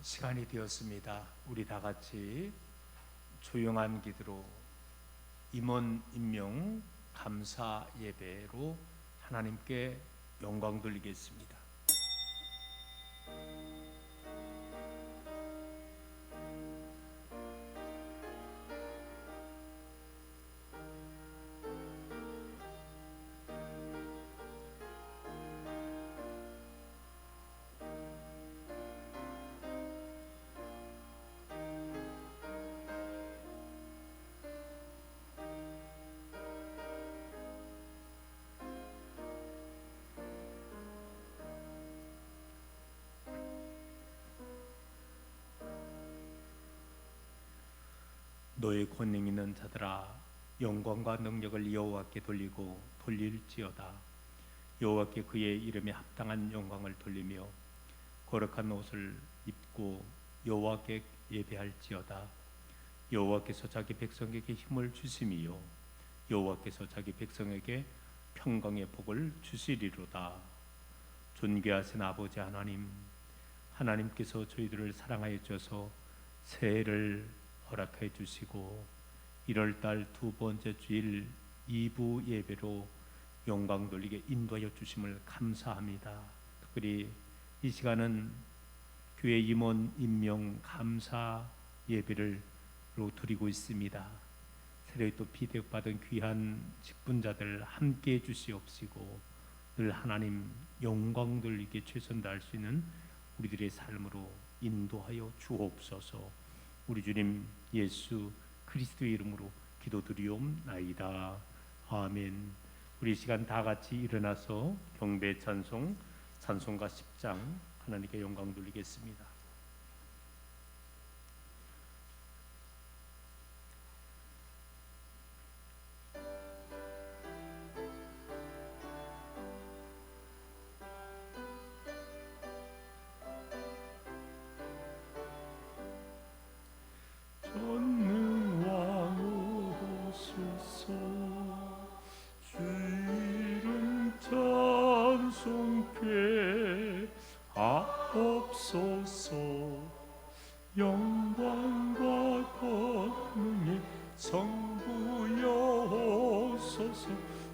시간이 되었습니다. 우리 다 같이 조용한 기도로 임원 임명 감사 예배로 하나님께 영광 돌리겠습니다. 너의 권능 있는 자들아, 영광과 능력을 여호와께 돌리고 돌릴지어다. 여호와께 그의 이름에 합당한 영광을 돌리며 거룩한 옷을 입고 여호와께 예배할지어다. 여호와께서 자기 백성에게 힘을 주심이요 여호와께서 자기 백성에게 평강의 복을 주시리로다. 존귀하신 아버지 하나님, 하나님께서 저희들을 사랑하여 주셔서 새해를 허락해 주시고 1월달 두 번째 주일 2부 예배로 영광 돌리게 인도하여 주심을 감사합니다. 특별히 이 시간은 교회 임원 임명 감사 예배를 드리고 있습니다. 새로이 또 피대받은 귀한 직분자들 함께 해 주시옵시고 늘 하나님 영광 돌리게 최선 다할 수 있는 우리들의 삶으로 인도하여 주옵소서. 우리 주님 예수 그리스도의 이름으로 기도드리옵나이다. 아멘. 우리 시간 다 같이 일어나서 경배 찬송 찬송가 10장 하나님께 영광 돌리겠습니다. 영광과 권능의 성부여소서.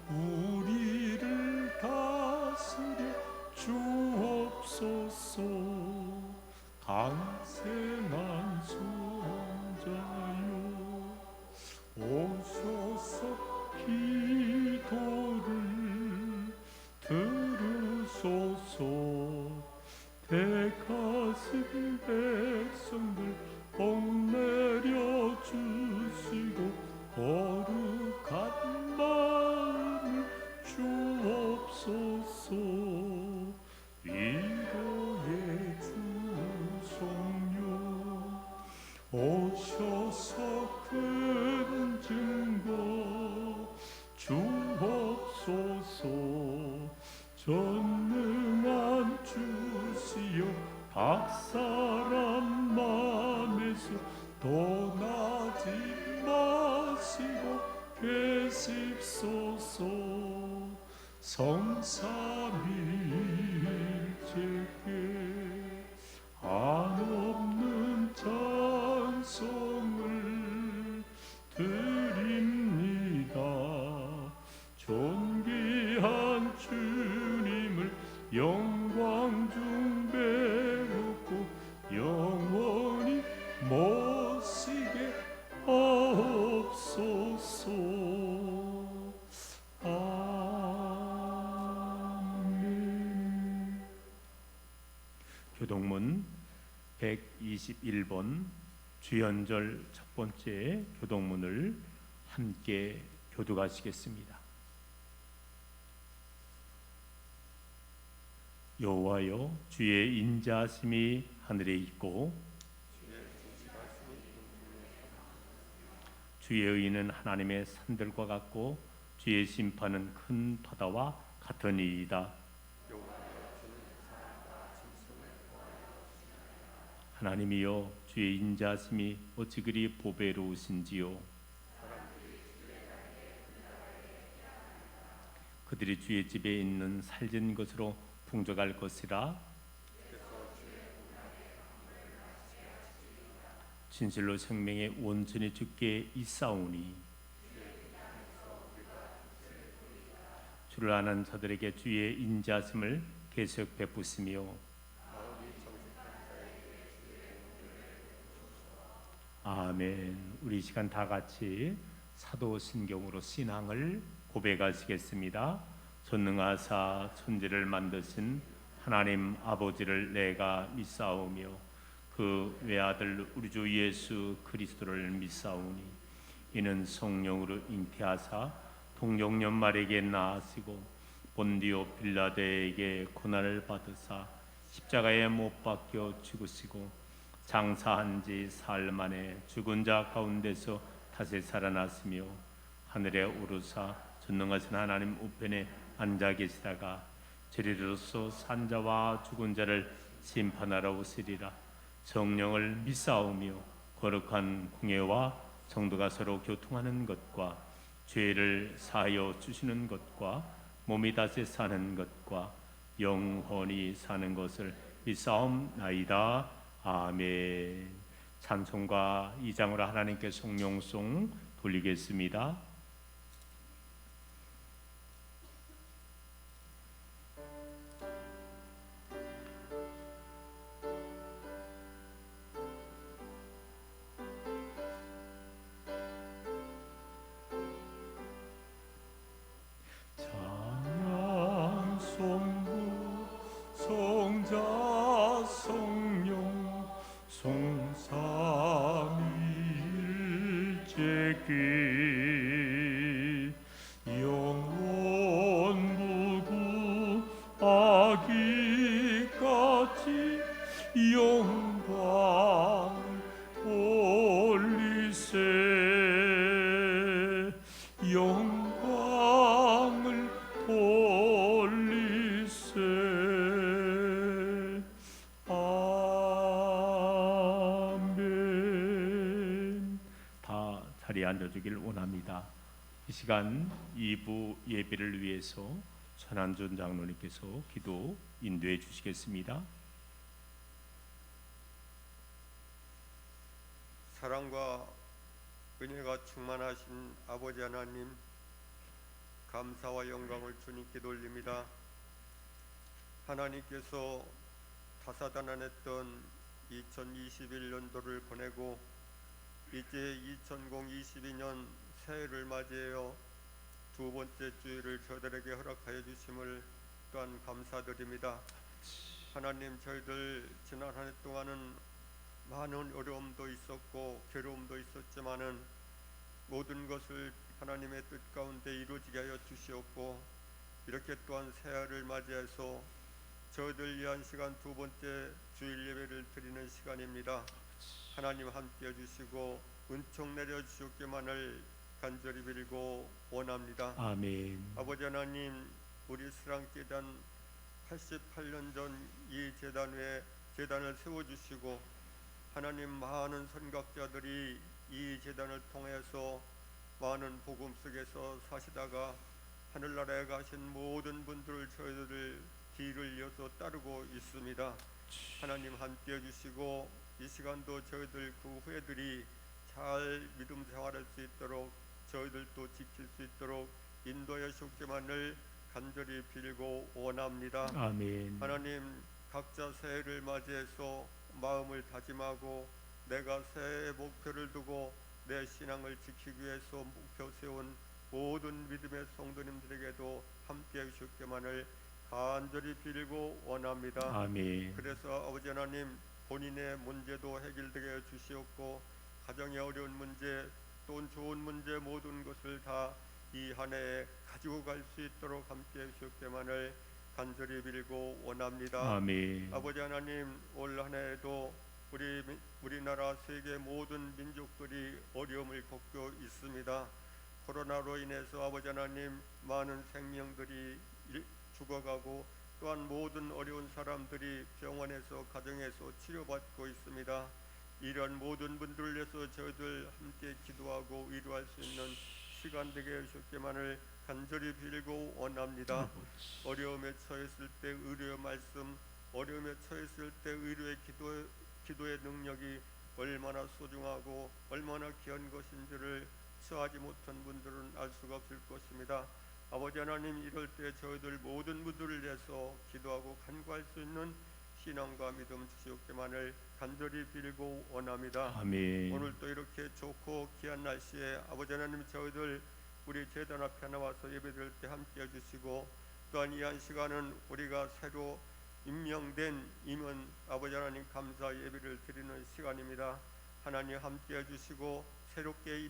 우리를 다스려 주옵소서. 강생한 손자여 오셔서 기도를 들으소서. 대가신 백성들 복 내려 주시고 거룩한 마음을 주옵소서. 위로의 주성령 오셔서 큰 증거 주옵소서. 전능한 주시여 각 사람 맘에서 떠나지 마시고 계십소서. 성삼일체께 한없는 찬송을 드립니다. 존귀한 주님을 영광 중 배우고 영원히 모시게 하옵소서. 아멘. 교동문 121번 주연절 첫 번째 교동문을 함께 교독하시겠습니다. 여호와여, 주의 인자하심이 하늘에 있고 주의 의는 하나님의 산들과 같고 주의 심판은 큰 바다와 같으니이다. 하나님이여, 주의 인자하심이 어찌 그리 보배로우신지요. 그들이 주의 집에 있는 살진 것으로 풍족할 것이라. 진실로 생명의 온전히 주께 있사오니 주를 아는 자들에게 주의 인자심을 계속 베푸시며 아멘. 우리 이 시간 다 같이 사도신경으로 신앙을 고백하시겠습니다. 전능하사 천지를 만드신 하나님 아버지를 내가 믿사오며 그 외아들 우리 주 예수 그리스도를 믿사오니 이는 성령으로 잉태하사 동정녀마리에게 나으시고 본디오 빌라데에게 고난을 받으사 십자가에 못 박혀 죽으시고 장사한 지 사흘 만에 죽은 자 가운데서 다시 살아났으며 하늘에 오르사 전능하신 하나님 우편에 앉아 계시다가 저리로서 산자와 죽은 자를 심판하러 오시리라. 성령을 믿사오며 거룩한 공예와 성도가 서로 교통하는 것과 죄를 사하여 주시는 것과 몸이 다시 사는 것과 영원히 사는 것을 믿사옵나이다. 아멘. 찬송가 2장으로 하나님께 성령송 돌리겠습니다. 찬양 성부 성자 성령 성삼위일체께 영원무구하기까지 영광 돌리세 영광을 돌리세 아멘. 다 자리에 앉아주길 원합니다. 이 시간 2부 예배를 위해서 천한준 장로님께서 기도 인도해 주시겠습니다. 사랑과 은혜가 충만하신 아버지 하나님, 감사와 영광을 주님께 돌립니다. 하나님께서 다사다난했던 2021년도를 보내고 이제 2022년 새해를 맞이하여 두 번째 주일을 저희들에게 허락하여 주심을 또한 감사드립니다. 하나님, 저희들 지난 한 해 동안은 많은 어려움도 있었고 괴로움도 있었지만은 모든 것을 하나님의 뜻 가운데 이루어지게 하여 주시었고 이렇게 또한 새해를 맞이해서 저희들 위한 시간 두 번째 주일 예배를 드리는 시간입니다. 하나님 함께해 주시고 은총 내려 주시옵기만을 간절히 빌고 원합니다. 아멘. 아버지 하나님, 우리 수랑재단 88년 전 이 재단 위에 재단을 세워주시고 하나님, 많은 선각자들이 이 재단을 통해서 많은 복음 속에서 사시다가 하늘나라에 가신 모든 분들을 저희들 뒤를 이어서 따르고 있습니다. 하나님 함께해 주시고 이 시간도 저희들 그 후예들이 잘 믿음 생활할 수 있도록 저희들도 지킬 수 있도록 인도해 주옵기만을 간절히 빌고 원합니다. 아멘. 하나님, 각자 새해를 맞이해서 마음을 다짐하고 내가 새해 목표를 두고 내 신앙을 지키기 위해서 목표 세운 모든 믿음의 성도님들에게도 함께해 주옵기만을 간절히 빌고 원합니다. 아멘. 그래서 아버지 하나님, 본인의 문제도 해결되게 해 주시옵고 가정의 어려운 문제, 돈 좋은 문제 모든 것을 다 이 한 해에 가지고 갈 수 있도록 함께해 주옵기만을 간절히 빌고 원합니다. 아멘. 아버지 하나님, 올 한 해에도 우리나라 세계 모든 민족들이 어려움을 겪고 있습니다. 코로나로 인해서 아버지 하나님, 많은 생명들이 죽어가고 또한 모든 어려운 사람들이 병원에서 가정에서 치료받고 있습니다. 이런 모든 분들을 위해서 저희들 함께 기도하고 위로할 수 있는 시간 되게 해주셨기만을 간절히 빌고 원합니다. 어려움에 처했을 때 의료의 말씀, 어려움에 처했을 때 의료의 기도의 능력이 얼마나 소중하고 얼마나 귀한 것인지를 처하지 못한 분들은 알 수가 없을 것입니다. 아버지 하나님, 이럴 때 저희들 모든 분들을 위해서 기도하고 간구할 수 있는 신앙과 믿음 주시옵기만을 간절히 빌고 원합니다. 아멘. 오늘 또 이렇게 좋고 귀한 날씨에 아버지 하나님, 저희들 우리 제단 앞에 나와서 예배드릴 때 함께 해주시고, 또한 이 한 시간은 우리가 새로 임명된 임원 아버지 하나님 감사 예배를 드리는 시간입니다. 하나님 함께 해주시고, 새롭게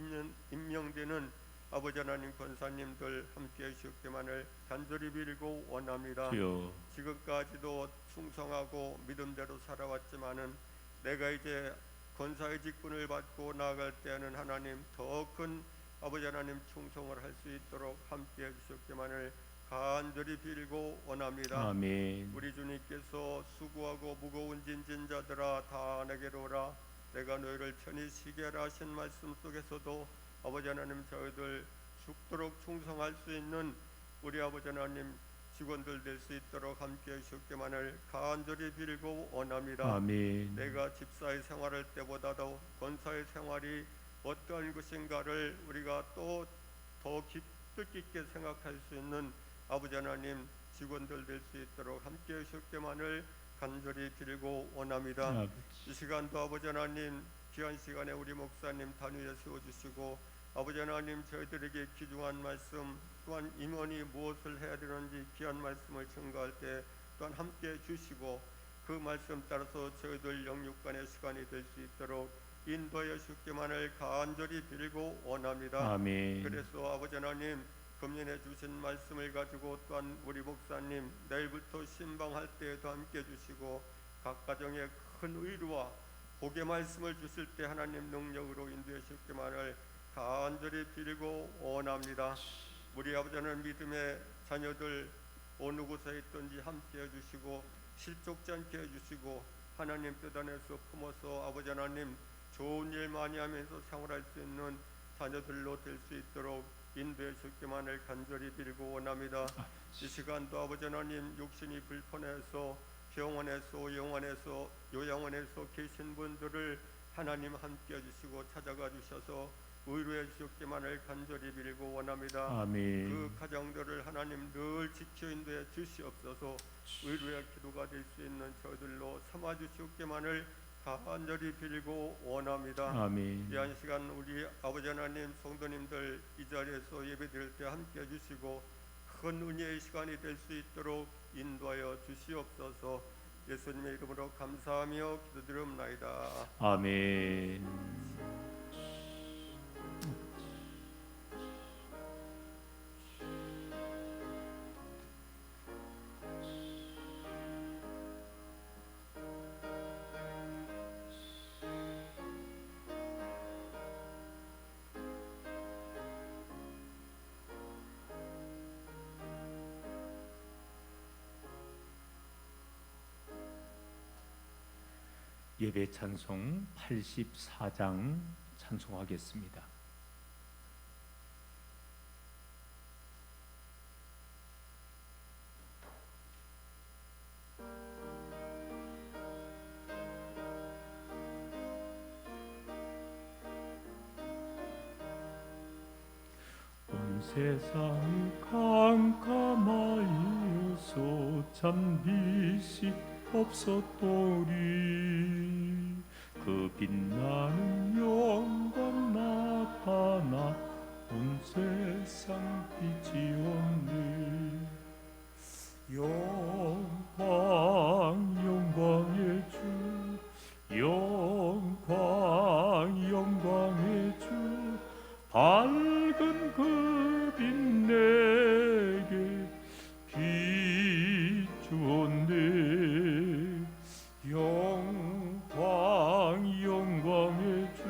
임명되는 아버지 하나님 권사님들 함께 해주시옵기만을 간절히 빌고 원합니다. 주여. 지금까지도 충성하고 믿음대로 살아왔지만은 내가 이제 권사의 직분을 받고 나아갈 때에는 하나님 더 큰 아버지 하나님 충성을 할 수 있도록 함께 해주시옵기만을 간절히 빌고 원합니다. 아멘. 우리 주님께서 수고하고 무거운 짐진 자들아 다 내게로 오라, 내가 너희를 편히 쉬게 하라 하신 말씀 속에서도 아버지 하나님, 저희들 죽도록 충성할 수 있는 우리 아버지 하나님 직원들 될 수 있도록 함께 해주시옵기만을 간절히 빌고 원합니다. 아멘. 내가 집사의 생활할 때보다도 권사의 생활이 어떠한 것인가를 우리가 또 더 뜻깊게 생각할 수 있는 아버지 하나님 직원들 될 수 있도록 함께 해주시옵기만을 간절히 빌고 원합니다. 아버지. 이 시간도 아버지 하나님 귀한 시간에 우리 목사님 단위에 세워주시고, 아버지 하나님 저희들에게 귀중한 말씀, 또한 임원이 무엇을 해야 되는지 귀한 말씀을 증거할 때 또한 함께 해주시고, 그 말씀 따라서 저희들 영육간의 시간이 될 수 있도록 인도하여 주시기만을 간절히 빌고 원합니다. 아멘. 그래서 아버지 하나님 금년에 주신 말씀을 가지고 또한 우리 목사님 내일부터 신방할 때에도 함께 해주시고, 각 가정에 큰 의로와 복의 말씀을 주실 때 하나님 능력으로 인도해 주시기만을 간절히 빌고 원합니다. 우리 아버지 하나님 믿음의 자녀들 어느 곳에 있든지 함께 해주시고 실족지 않게 해주시고, 하나님 뜻 안에서 품어서 아버지 하나님 좋은 일 많이 하면서 생활할 수 있는 자녀들로 될 수 있도록 인도해 주시기만을 간절히 빌고 원합니다. 이 시간도 아버지 하나님 육신이 불편해서 병원에서 요양원에서 계신 분들을 하나님 함께 해주시고 찾아가 주셔서 의로해 주시기만을 간절히 빌고 원합니다. 아멘. 그 가정들을 하나님 늘 지켜 인도해 주시옵소서. 의로의 기도가 될 수 있는 저들로 삼아 주시기만을 간절히 빌고 원합니다. 아멘. 이 한 시간 우리 아버지 하나님 성도님들 이 자리에서 예배드릴 때 함께 해주시고 큰 은혜의 시간이 될 수 있도록 인도하여 주시옵소서. 예수님의 이름으로 감사하며 기도드리옵나이다. 아멘. 예배 찬송 84장 찬송하겠습니다. 온 세상이 캄캄하여서 참 빛이 없었도리. 그 빛나는 영광 나타나 온 세상 빛이 없네. 영광의 주, 영광의 주, 밝은 그 빛 내게 비추었네. 영광의 주,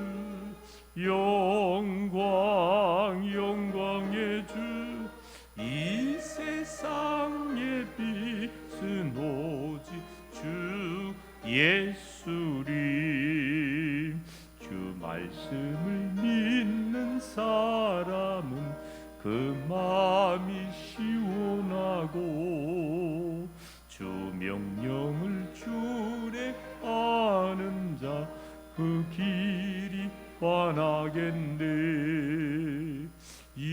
영광의 주, 이 세상의 빛은 오직 주 예수님. 주 말씀을 믿는 사람은 그 마음이 시원하고, 주 명령을 주례하는 자 그 길이 환하겠네.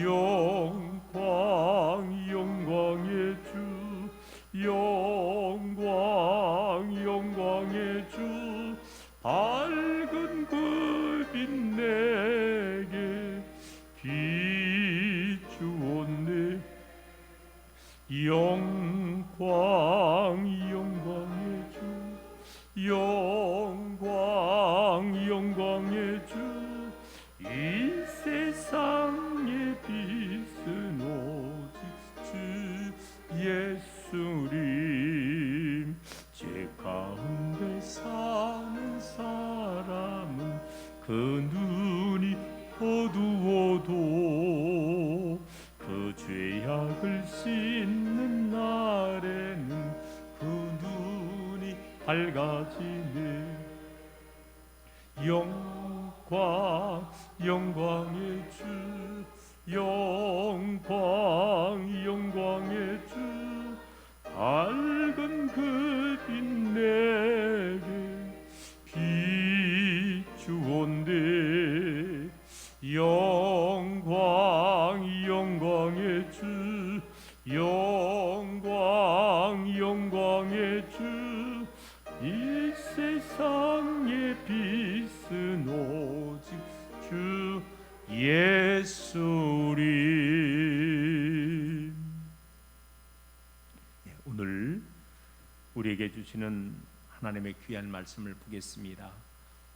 영광 영광의 주, 영광 영광의 주, 밝은 그 빛 내게 비추었네. 영광 영광의 주, 영광 영광의 주, 이 세상의 빛은 오직 주 예수님. 죄 가운데 사는 사람은 그 눈이 어두워도 그 죄악을 씻는 날에는 그 눈이 밝아지네. 영광 영광의 주, 영광 영광의 주, 밝은 그 빛 내게 비추온대. 영광 영광의 주, 영광 영광의 주, 이 세상의 빛은 오직 주 예수님. 오늘 우리에게 주시는 하나님의 귀한 말씀을 보겠습니다.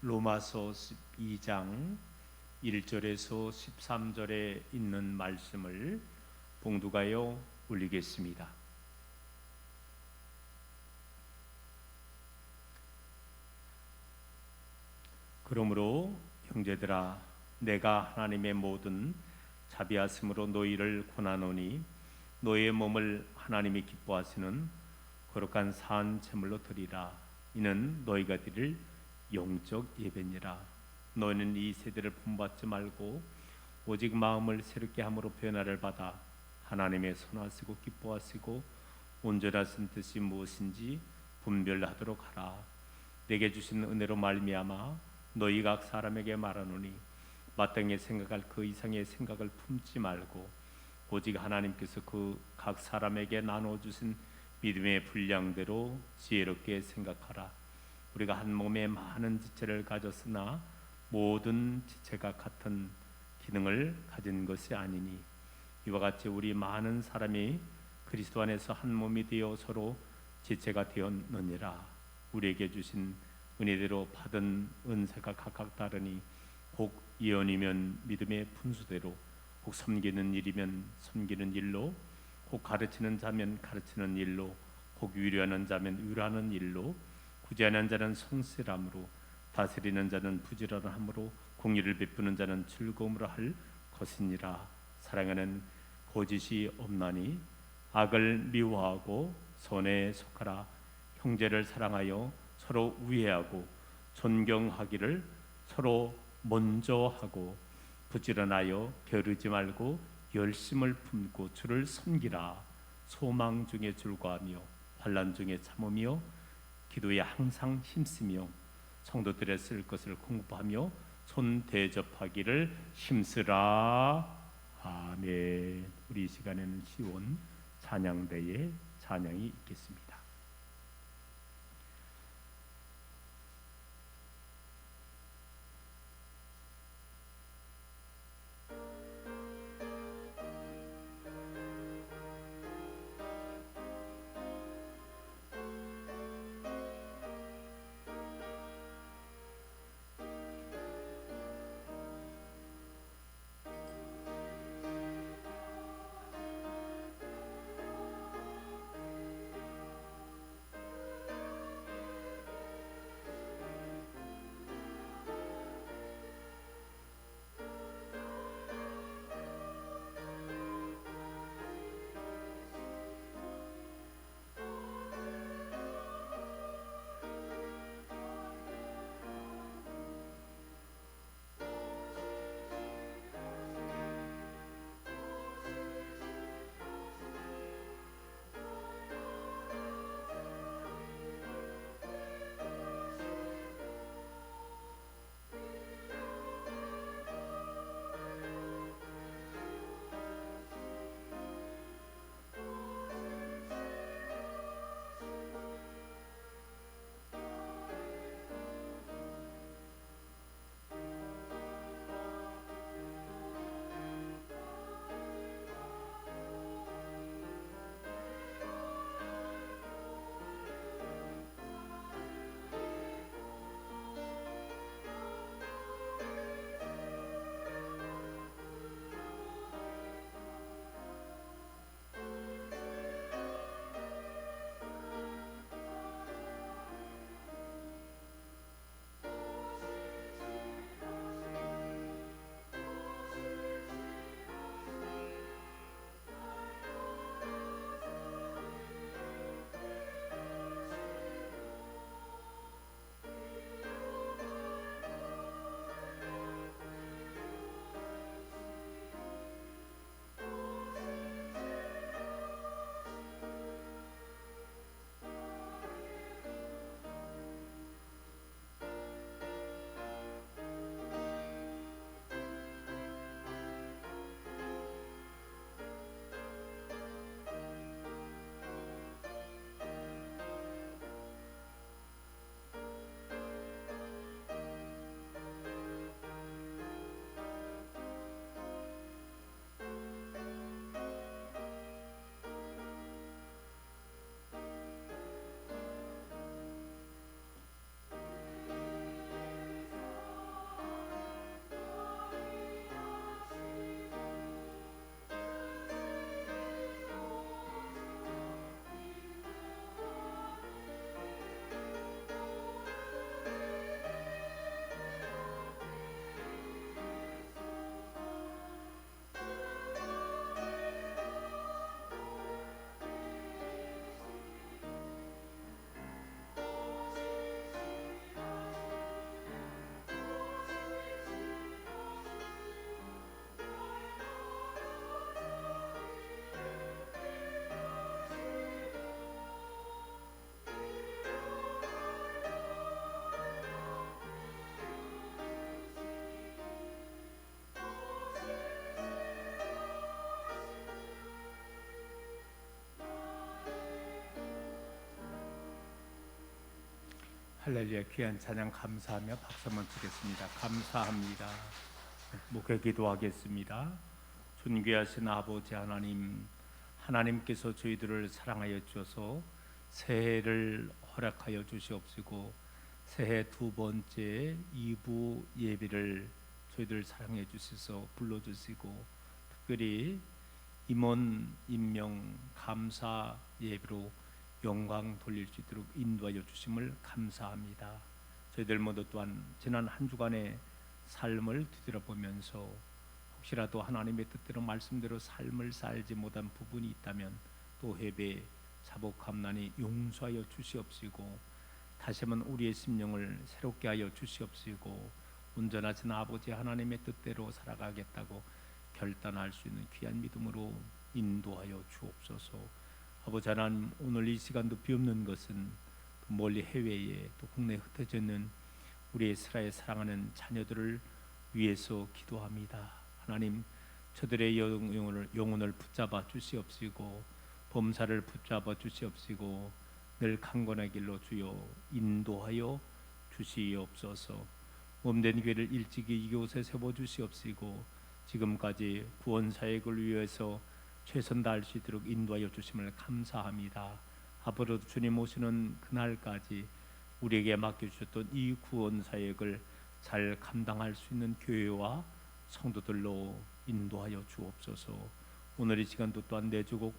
로마서 12장 1절에서 13절에 있는 말씀을 봉독하여 올리겠습니다. 그러므로 형제들아, 내가 하나님의 모든 자비하심으로 너희를 권하노니 너희의 몸을 하나님이 기뻐하시는 거룩한 산 제물로 드리라. 이는 너희가 드릴 영적 예배니라. 너희는 이 세대를 본받지 말고 오직 마음을 새롭게 함으로 변화를 받아 하나님의 선하시고 기뻐하시고 온전하신 뜻이 무엇인지 분별하도록 하라. 내게 주신 은혜로 말미암아 너희 각 사람에게 말하노니 마땅히 생각할 그 이상의 생각을 품지 말고 오직 하나님께서 그 각 사람에게 나눠 주신 믿음의 분량대로 지혜롭게 생각하라. 우리가 한 몸에 많은 지체를 가졌으나 모든 지체가 같은 기능을 가진 것이 아니니 이와 같이 우리 많은 사람이 그리스도 안에서 한 몸이 되어 서로 지체가 되었느니라. 우리에게 주신 은혜대로 받은 은사가 각각 다르니 혹 예언이면 믿음의 분수대로, 혹 섬기는 일이면 섬기는 일로, 혹 가르치는 자면 가르치는 일로, 혹 위로하는 자면 위로하는 일로, 구제하는 자는 성실함으로, 다스리는 자는 부지런함으로, 공의를 베푸는 자는 즐거움으로 할 것이니라. 사랑하는 거짓이 없나니 악을 미워하고 선에 속하라. 형제를 사랑하여 서로 우애하고 존경하기를 서로 먼저 하고 부지런하여 게으르지 말고 열심을 품고 주를 섬기라. 소망 중에 즐거워하며 환난 중에 참으며 기도에 항상 힘쓰며 성도들의 쓸 것을 공부하며 손 대접하기를 힘쓰라. 아멘. 우리 이 시간에는 시온 찬양대의 찬양이 있겠습니다. 할렐루야. 귀한 찬양 감사하며 박수 한번 치겠습니다. 감사합니다. 목회 기도하겠습니다. 존귀하신 아버지 하나님, 하나님께서 저희들을 사랑하여 주셔서 새해를 허락하여 주시옵시고 새해 두 번째 2부 예배를 저희들 사랑해 주셔서 불러주시고 특별히 임원 임명 감사 예배로 영광 돌릴 수 있도록 인도하여 주심을 감사합니다. 저희들 모두 또한 지난 한 주간의 삶을 뒤돌아보면서 혹시라도 하나님의 뜻대로 말씀대로 삶을 살지 못한 부분이 있다면 또 회개, 자복함나니 용서하여 주시옵시고 다시 한번 우리의 심령을 새롭게 하여 주시옵시고 온전하신 아버지 하나님의 뜻대로 살아가겠다고 결단할 수 있는 귀한 믿음으로 인도하여 주옵소서. 아버지 하나님, 오늘 이 시간도 비옵는 것은 멀리 해외에 또 국내에 흩어져 있는 우리 이스라엘 사랑하는 자녀들을 위해서 기도합니다. 하나님, 저들의 영혼을 붙잡아 주시옵시고 범사를 붙잡아 주시옵시고 늘 강건의 길로 주여 인도하여 주시옵소서. 몸된 교회를 일찍이 이곳에 세워 주시옵시고 지금까지 구원 사역을 위해서 최선 다할 수 있도록 인도하여 주심을 감사합니다. 앞으로도 주님 오시는 그날까지 우리에게 맡겨주셨던 이 구원 사역을 잘 감당할 수 있는 교회와 성도들로 인도하여 주옵소서. 오늘 이 시간도 또한 내 조국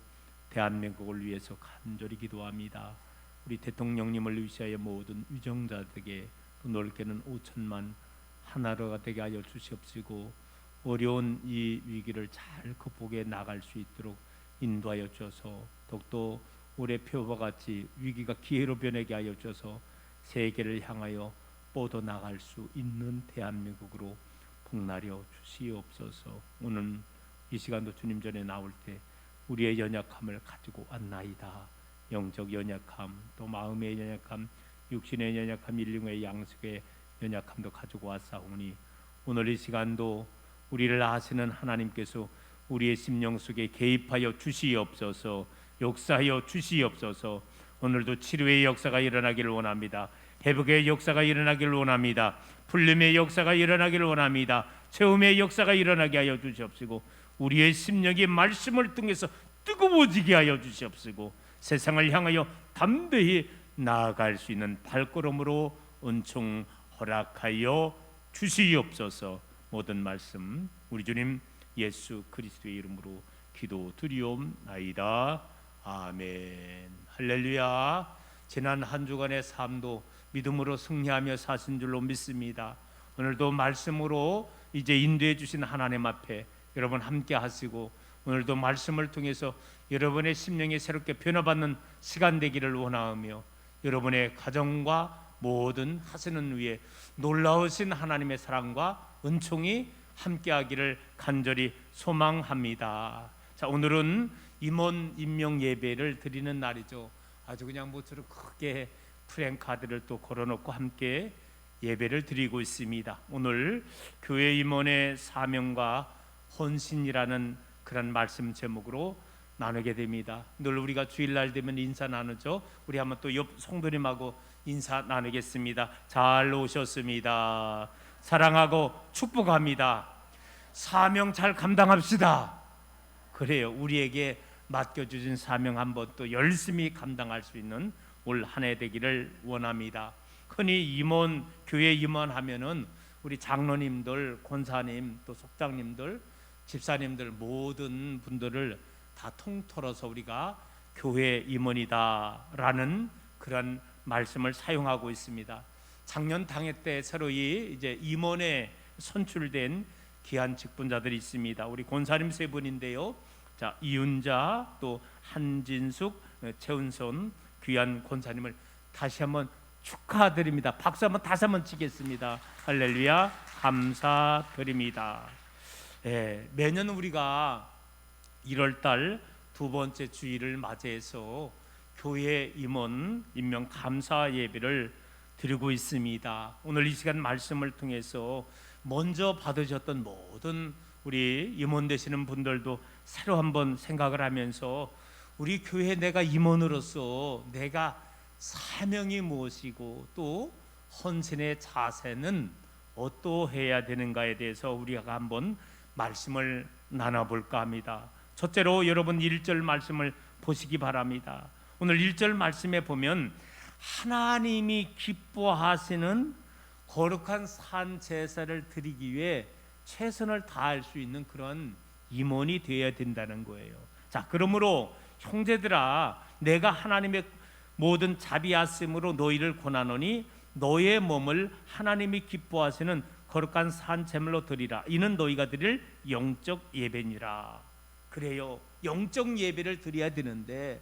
대한민국을 위해서 간절히 기도합니다. 우리 대통령님을 위시하여 모든 위정자들에게 또 넓게는 5천만 하나로가 되게 하여 주시옵시고 어려운 이 위기를 잘 극복해 나갈 수 있도록 인도하여 주셔서 더욱더 올해 표와 같이 위기가 기회로 변하게 하여 주셔서 세계를 향하여 뻗어 나갈 수 있는 대한민국으로 복나려 주시옵소서. 오늘 이 시간도 주님 전에 나올 때 우리의 연약함을 가지고 왔나이다. 영적 연약함, 또 마음의 연약함, 육신의 연약함, 인륜의 양식의 연약함도 가지고 왔사오니 오늘 이 시간도 우리를 아시는 하나님께서 우리의 심령 속에 개입하여 주시옵소서. 역사하여 주시옵소서. 오늘도 치료의 역사가 일어나기를 원합니다. 회복의 역사가 일어나기를 원합니다. 풀림의 역사가 일어나기를 원합니다. 체험의 역사가 일어나게 하여 주시옵시고 우리의 심령이 말씀을 통해서 뜨거워지게 하여 주시옵시고 세상을 향하여 담대히 나아갈 수 있는 발걸음으로 은총 허락하여 주시옵소서. 모든 말씀 우리 주님 예수 그리스도의 이름으로 기도드리옵나이다. 아멘. 할렐루야. 지난 한 주간의 삶도 믿음으로 승리하며 사신 줄로 믿습니다. 오늘도 말씀으로 이제 인도해 주신 하나님 앞에 여러분 함께 하시고 오늘도 말씀을 통해서 여러분의 심령이 새롭게 변화받는 시간 되기를 원하며 여러분의 가정과 모든 하시는 위에 놀라우신 하나님의 사랑과 은총이 함께하기를 간절히 소망합니다. 자, 오늘은 임원 임명 예배를 드리는 날이죠. 아주 그냥 모처럼 크게 프랭카드를 또 걸어놓고 함께 예배를 드리고 있습니다. 오늘 교회 임원의 사명과 헌신이라는 그런 말씀 제목으로 나누게 됩니다. 늘 우리가 주일날 되면 인사 나누죠. 우리 한번 또 옆 성도님하고 인사 나누겠습니다. 잘 오셨습니다. 사랑하고 축복합니다. 사명 잘 감당합시다. 그래요. 우리에게 맡겨주신 사명 한번 또 열심히 감당할 수 있는 올 한 해 되기를 원합니다. 흔히 임원, 교회 임원하면은 우리 장로님들, 권사님, 또 속장님들, 집사님들 모든 분들을 다 통틀어서 우리가 교회 임원이다라는 그런 말씀을 사용하고 있습니다. 작년 당회 때 새로이 이제 임원에 선출된 귀한 직분자들이 있습니다. 우리 권사님 세 분인데요. 자, 이윤자, 또 한진숙, 최은선 귀한 권사님을 다시 한번 축하드립니다. 박수 한번 다시 한번 치겠습니다. 할렐루야. 감사드립니다. 매년 우리가 1월달 두 번째 주일을 맞이해서 교회 임원 임명 감사 예배를 드리고 있습니다. 오늘 이 시간 말씀을 통해서 먼저 받으셨던 모든 우리 임원 되시는 분들도 새로 한번 생각을 하면서 우리 교회 내가 임원으로서 내가 사명이 무엇이고 또 헌신의 자세는 어떠해야 되는가에 대해서 우리가 한번 말씀을 나눠볼까 합니다. 첫째로 여러분 1절 말씀을 보시기 바랍니다. 오늘 1절 말씀에 보면 하나님이 기뻐하시는 거룩한 산 제사를 드리기 위해 최선을 다할 수 있는 그런 임원이 되어야 된다는 거예요. 자, 그러므로 형제들아, 내가 하나님의 모든 자비하심으로 너희를 권하노니 너의 몸을 하나님이 기뻐하시는 거룩한 산 제물로 드리라. 이는 너희가 드릴 영적 예배니라. 그래요, 영적 예배를 드려야 되는데,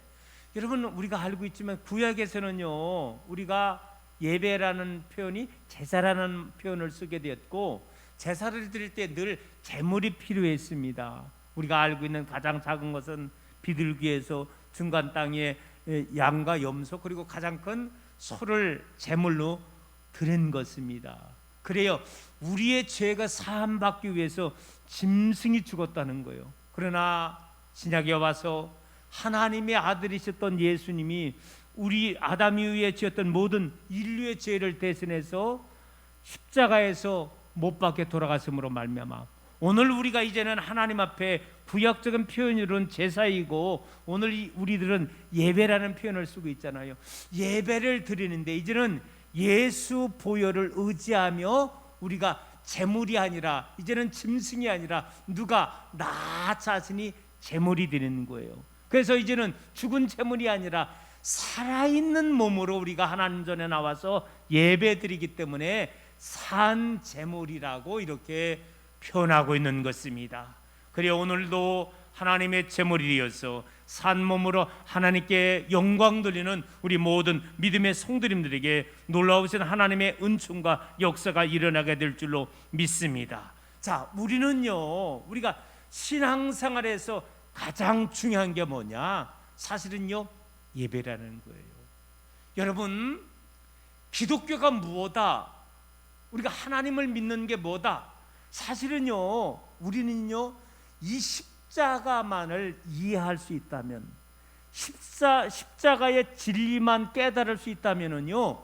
여러분 우리가 알고 있지만 구약에서는요, 우리가 예배라는 표현이 제사라는 표현을 쓰게 되었고, 제사를 드릴 때 늘 제물이 필요했습니다. 우리가 알고 있는 가장 작은 것은 비둘기에서 중간 땅에 양과 염소, 그리고 가장 큰 소를 제물로 드린 것입니다. 그래요, 우리의 죄가 사함받기 위해서 짐승이 죽었다는 거예요. 그러나 신약에 와서 하나님의 아들이셨던 예수님이 우리 아담 이후에 지었던 모든 인류의 죄를 대신해서 십자가에서 못 박혀 돌아가심으로 말미암아 오늘 우리가 이제는 하나님 앞에 구약적인 표현으로는 제사이고, 오늘 우리들은 예배라는 표현을 쓰고 있잖아요. 예배를 드리는데 이제는 예수 보혈을 의지하며 우리가 제물이 아니라, 이제는 짐승이 아니라 누가 나 자신이 제물이 되는 거예요. 그래서 이제는 죽은 제물이 아니라 살아있는 몸으로 우리가 하나님 전에 나와서 예배드리기 때문에 산 제물이라고 이렇게 표현하고 있는 것입니다. 그래, 오늘도 하나님의 제물이 되어서 산 몸으로 하나님께 영광 돌리는 우리 모든 믿음의 성도님들에게 놀라우신 하나님의 은총과 역사가 일어나게 될 줄로 믿습니다. 자, 우리는요, 우리가 신앙생활에서 가장 중요한 게 뭐냐? 사실은요, 예배라는 거예요. 여러분, 기독교가 무엇이다? 우리가 하나님을 믿는 게 뭐다? 사실은요, 우리는요, 이 십자가만을 이해할 수 있다면, 십자가의 진리만 깨달을 수 있다면은요,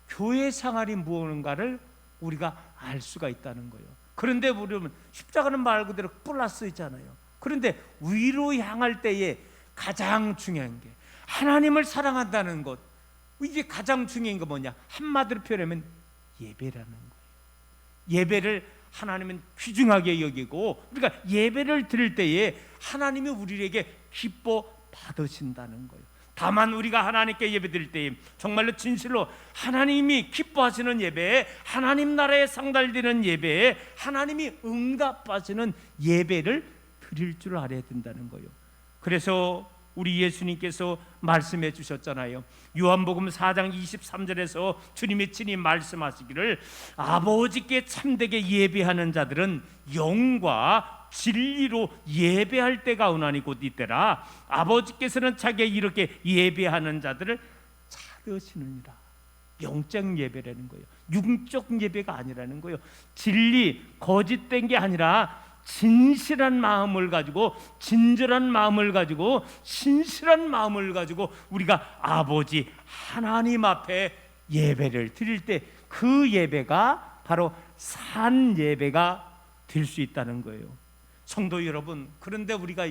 교회 생활이 무엇인가를 우리가 알 수가 있다는 거예요. 그런데 우리는 십자가는 말 그대로 플러스잖아요. 그런데 위로 향할 때에 가장 중요한 게 하나님을 사랑한다는 것, 이게 가장 중요한 게 뭐냐? 한마디로 표현하면 예배라는 거예요. 예배를 하나님은 귀중하게 여기고, 우리가 예배를 드릴 때에 하나님이 우리에게 기뻐 받으신다는 거예요. 다만 우리가 하나님께 예배 드릴 때에 정말로 진실로 하나님이 기뻐하시는 예배에, 하나님 나라에 상달되는 예배에 하나님이 응답하시는 예배를 드릴 줄 알아야 된다는 거예요. 그래서 우리 예수님께서 말씀해 주셨잖아요. 요한복음 4장 23절에서 주님이 친히 말씀하시기를, 아버지께 참되게 예배하는 자들은 영과 진리로 예배할 때가 오나니 곧 이때라. 아버지께서는 자기가 이렇게 예배하는 자들을 찾으시느니라. 영적 예배라는 거예요. 육적 예배가 아니라는 거예요. 진리, 거짓된 게 아니라 진실한 마음을 가지고, 진절한 마음을 가지고, 신실한 마음을 가지고 우리가 아버지 하나님 앞에 예배를 드릴 때 그 예배가 바로 산 예배가 될 수 있다는 거예요. 성도 여러분, 그런데 우리가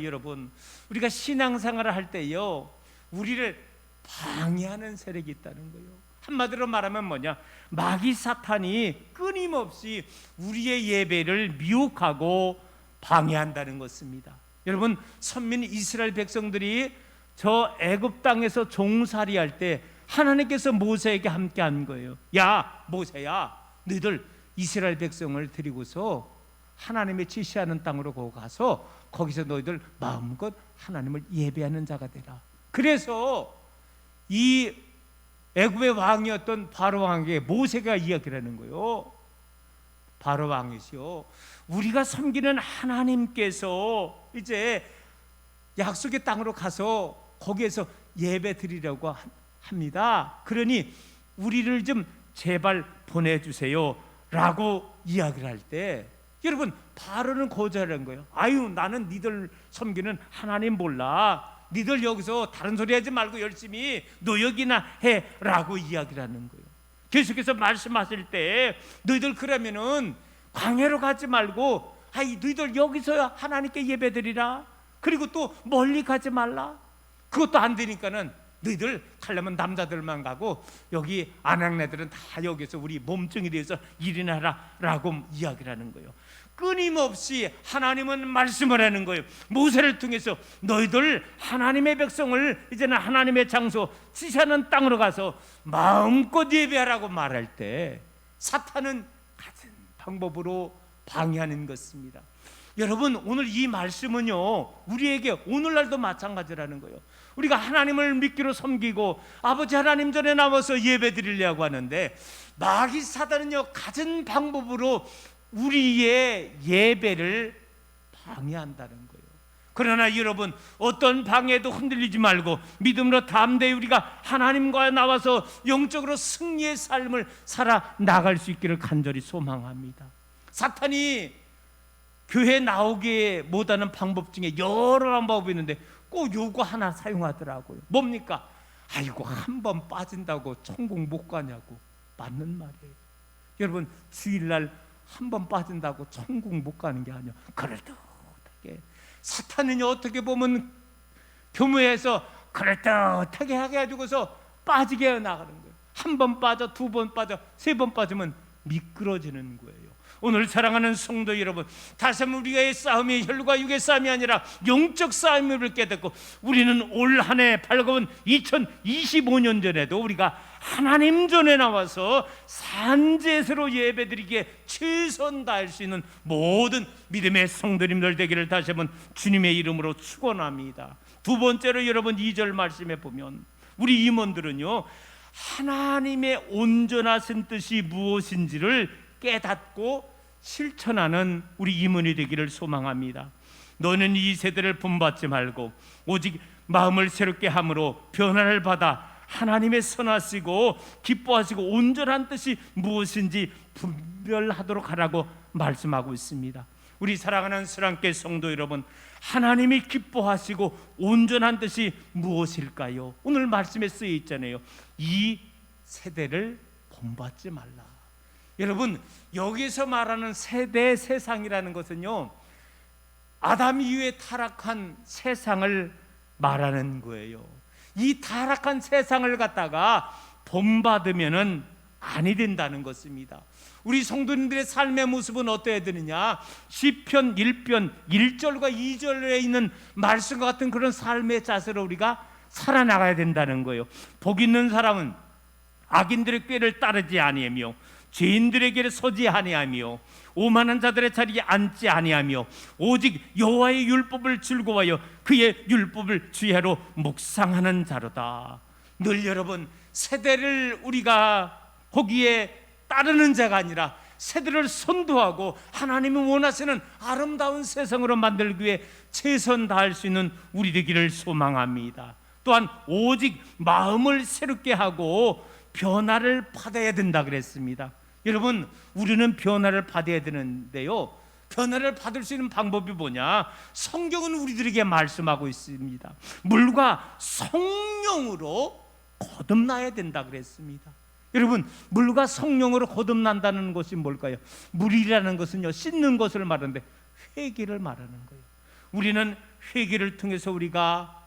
신앙생활을 할 때요, 우리를 방해하는 세력이 있다는 거예요. 한마디로 말하면 뭐냐? 마귀 사탄이 끊임없이 우리의 예배를 미혹하고 방해한다는 것입니다. 여러분, 선민 이스라엘 백성들이 저 애굽 땅에서 종살이할 때 하나님께서 모세에게 함께한 거예요. 야, 모세야, 너희들 이스라엘 백성을 데리고서 하나님의 지시하는 땅으로 가서 거기서 너희들 마음껏 하나님을 예배하는 자가 되라. 그래서 이 애굽의 왕이었던 바로 왕에게 모세가 이야기를 하는 거예요. 바로 왕이시오, 우리가 섬기는 하나님께서 이제 약속의 땅으로 가서 거기에서 예배 드리려고 합니다. 그러니 우리를 좀 제발 보내주세요 라고 이야기를 할 때, 여러분, 바로는 거절한 거예요. 아유, 나는 니들 섬기는 하나님 몰라. 니들 여기서 다른 소리 하지 말고 열심히 노역이나 해라고 이야기를 하는 거예요. 계속해서 말씀하실 때 너희들 그러면은 광야로 가지 말고 너희들 여기서 하나님께 예배드리라. 그리고 또 멀리 가지 말라. 그것도 안 되니까는 너희들 가려면 남자들만 가고 여기 아낙네들은 다 여기서 우리 몸종이 되어서 일이나 하라 라고 이야기를 하는 거예요. 끊임없이 하나님은 말씀을 하는 거예요. 모세를 통해서 너희들 하나님의 백성을 이제는 하나님의 장소 지시하는 땅으로 가서 마음껏 예배하라고 말할 때 사탄은 같은 방법으로 방해하는 것입니다. 여러분, 오늘 이 말씀은요 우리에게 오늘날도 마찬가지라는 거예요. 우리가 하나님을 믿기로 섬기고 아버지 하나님 전에 나와서 예배 드리려고 하는데 마귀 사단은요 같은 방법으로 우리의 예배를 방해한다는 거예요. 그러나 여러분, 어떤 방해도 흔들리지 말고 믿음으로 담대히 우리가 하나님과 나와서 영적으로 승리의 삶을 살아 나갈 수 있기를 간절히 소망합니다. 사탄이 교회 나오게 못하는 방법 중에 여러 방법이 있는데 꼭 요거 하나 사용하더라고요. 뭡니까? 아이고, 한 번 빠진다고 천국 못 가냐고. 맞는 말이에요. 여러분, 주일날 한 번 빠진다고 천국 못 가는 게 아니야. 그럴듯하게 사탄은요 어떻게 보면 교무에서 그럴듯하게 하게 해주고서 빠지게 나가는 거예요. 한 번 빠져, 두 번 빠져, 세 번 빠지면 미끄러지는 거예요. 오늘 사랑하는 성도 여러분, 다시 한번 우리의 싸움이 혈과 육의 싸움이 아니라 영적 싸움을 깨닫고 우리는 올 한 해 밝은 2025년 전에도 우리가 하나님 전에 나와서 산제스로 예배드리기에 최선 다할 수 있는 모든 믿음의 성도님들 되기를 다시 한번 주님의 이름으로 축원합니다. 두 번째로 여러분 2절 말씀에 보면 우리 임원들은요 하나님의 온전하신 뜻이 무엇인지를 깨닫고 실천하는 우리 임원이 되기를 소망합니다. 너는 이 세대를 본받지 말고 오직 마음을 새롭게 함으로 변화를 받아 하나님의 선하시고 기뻐하시고 온전한 뜻이 무엇인지 분별하도록 하라고 말씀하고 있습니다. 우리 사랑하는 사랑께 성도 여러분, 하나님이 기뻐하시고 온전한 뜻이 무엇일까요? 오늘 말씀에 쓰여 있잖아요. 이 세대를 본받지 말라. 여러분, 여기서 말하는 세대 세상이라는 것은요 아담 이후에 타락한 세상을 말하는 거예요. 이 타락한 세상을 갖다가 본받으면은 아니 된다는 것입니다. 우리 성도님들의 삶의 모습은 어떠해야 되느냐? 시편 1편 1절과 2절에 있는 말씀과 같은 그런 삶의 자세로 우리가 살아나가야 된다는 거예요. 복 있는 사람은 악인들의 꾀를 따르지 아니하며 죄인들의 길에 서지 아니하며 오만한 자들의 자리에 앉지 아니하며 오직 여호와의 율법을 즐거워하여 그의 율법을 주야로 묵상하는 자로다. 늘 여러분, 세대를 우리가 거기에 따르는 자가 아니라 세대를 선도하고 하나님이 원하시는 아름다운 세상으로 만들기 위해 최선 다할 수 있는 우리 되기를 소망합니다. 또한 오직 마음을 새롭게 하고 변화를 받아야 된다 그랬습니다. 여러분, 우리는 변화를 받아야 되는데요, 변화를 받을 수 있는 방법이 뭐냐? 성경은 우리들에게 말씀하고 있습니다. 물과 성령으로 거듭나야 된다 그랬습니다. 여러분, 물과 성령으로 거듭난다는 것이 뭘까요? 물이라는 것은요 씻는 것을 말하는데 회개를 말하는 거예요. 우리는 회개를 통해서 우리가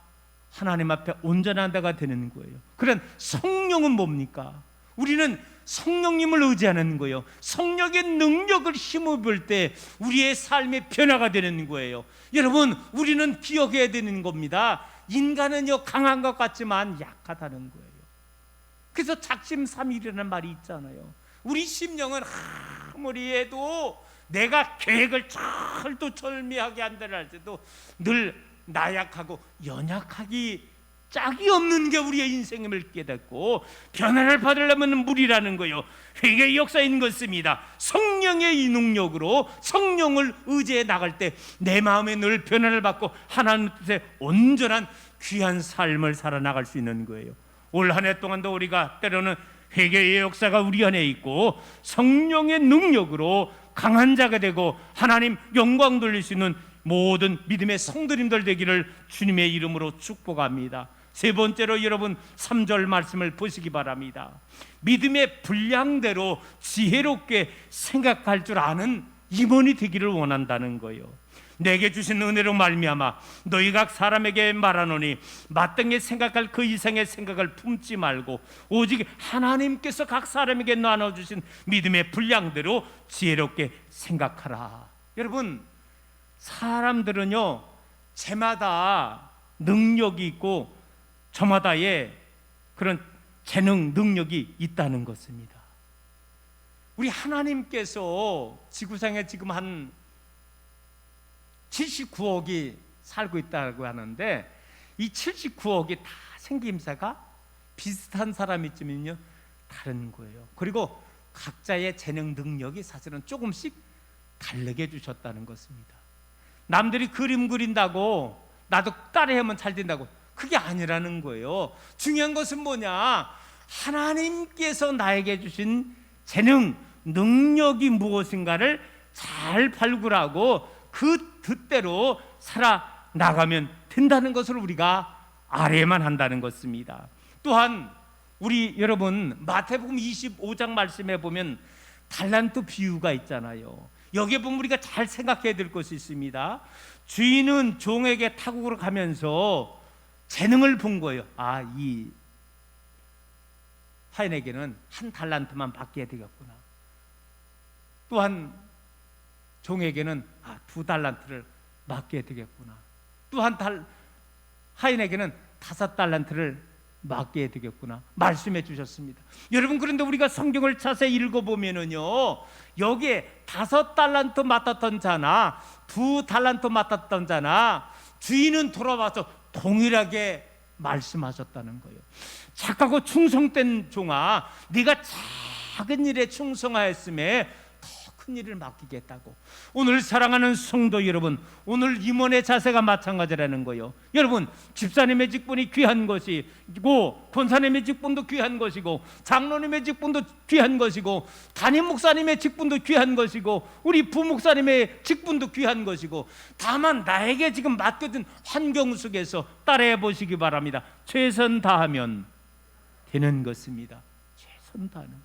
하나님 앞에 온전한 자가 되는 거예요. 그런 성령은 뭡니까? 우리는 성령님을 의지하는 거예요. 성령의 능력을 힘입을 때 우리의 삶의 변화가 되는 거예요. 여러분, 우리는 기억해야 되는 겁니다. 인간은요 강한 것 같지만 약하다는 거예요. 그래서 작심삼일이라는 말이 있잖아요. 우리 심령은 아무리 해도 내가 계획을 철두철미하게 한다 할지도 늘 나약하고 연약하기 짝이 없는 게 우리의 인생임을 깨닫고 변화를 받으려면 물이라는 거예요. 회개의 역사인 것입니다. 성령의 이 능력으로 성령을 의지해 나갈 때 내 마음에 늘 변화를 받고 하나님 뜻에 온전한 귀한 삶을 살아나갈 수 있는 거예요. 올 한 해 동안도 우리가 때로는 회개의 역사가 우리 안에 있고 성령의 능력으로 강한 자가 되고 하나님 영광 돌릴 수 있는 모든 믿음의 성도님들 되기를 주님의 이름으로 축복합니다. 세 번째로 여러분 3절 말씀을 보시기 바랍니다. 믿음의 분량대로 지혜롭게 생각할 줄 아는 임원이 되기를 원한다는 거예요. 내게 주신 은혜로 말미암아 너희 각 사람에게 말하노니 마땅히 생각할 그 이상의 생각을 품지 말고 오직 하나님께서 각 사람에게 나눠주신 믿음의 분량대로 지혜롭게 생각하라. 여러분, 사람들은요 제마다 능력이 있고 저마다의 그런 재능, 능력이 있다는 것입니다. 우리 하나님께서 지구상에 지금 한 79억이 살고 있다고 하는데 이 79억이 다 생김새가 비슷한 사람이 있으면요 다른 거예요. 그리고 각자의 재능, 능력이 사실은 조금씩 다르게 주셨다는 것입니다. 남들이 그림 그린다고 나도 따라하면 잘 된다고 그게 아니라는 거예요. 중요한 것은 뭐냐? 하나님께서 나에게 주신 재능, 능력이 무엇인가를 잘 발굴하고 그 뜻대로 살아나가면 된다는 것을 우리가 알아야만 한다는 것입니다. 또한 우리 여러분 마태복음 25장 말씀에 보면 달란트 비유가 있잖아요. 여기에 보면 우리가 잘 생각해야 될 것이 있습니다. 주인은 종에게 타국으로 가면서 재능을 본 거예요. 이 하인에게는 한 달란트만 받게 되겠구나. 또한 종에게는 2달란트를 맡게 되겠구나. 또한 하인에게는 5달란트를 맡게 되겠구나 말씀해 주셨습니다. 여러분, 그런데 우리가 성경을 자세히 읽어보면은요 여기에 5달란트 맡았던 자나 2달란트 맡았던 자나 주인은 돌아와서 동일하게 말씀하셨다는 거예요. 착하고 충성된 종아, 네가 작은 일에 충성하였음에 더 큰 일을 맡기겠다고. 오늘 사랑하는 성도 여러분, 오늘 임원의 자세가 마찬가지라는 거예요. 여러분, 집사님의 직분이 귀한 것이고 권사님의 직분도 귀한 것이고 장로님의 직분도 귀한 것이고 담임 목사님의 직분도 귀한 것이고 우리 부목사님의 직분도 귀한 것이고, 다만 나에게 지금 맡겨진 환경 속에서 따라해 보시기 바랍니다. 최선 다하면 되는 것입니다. 최선 다하는 것.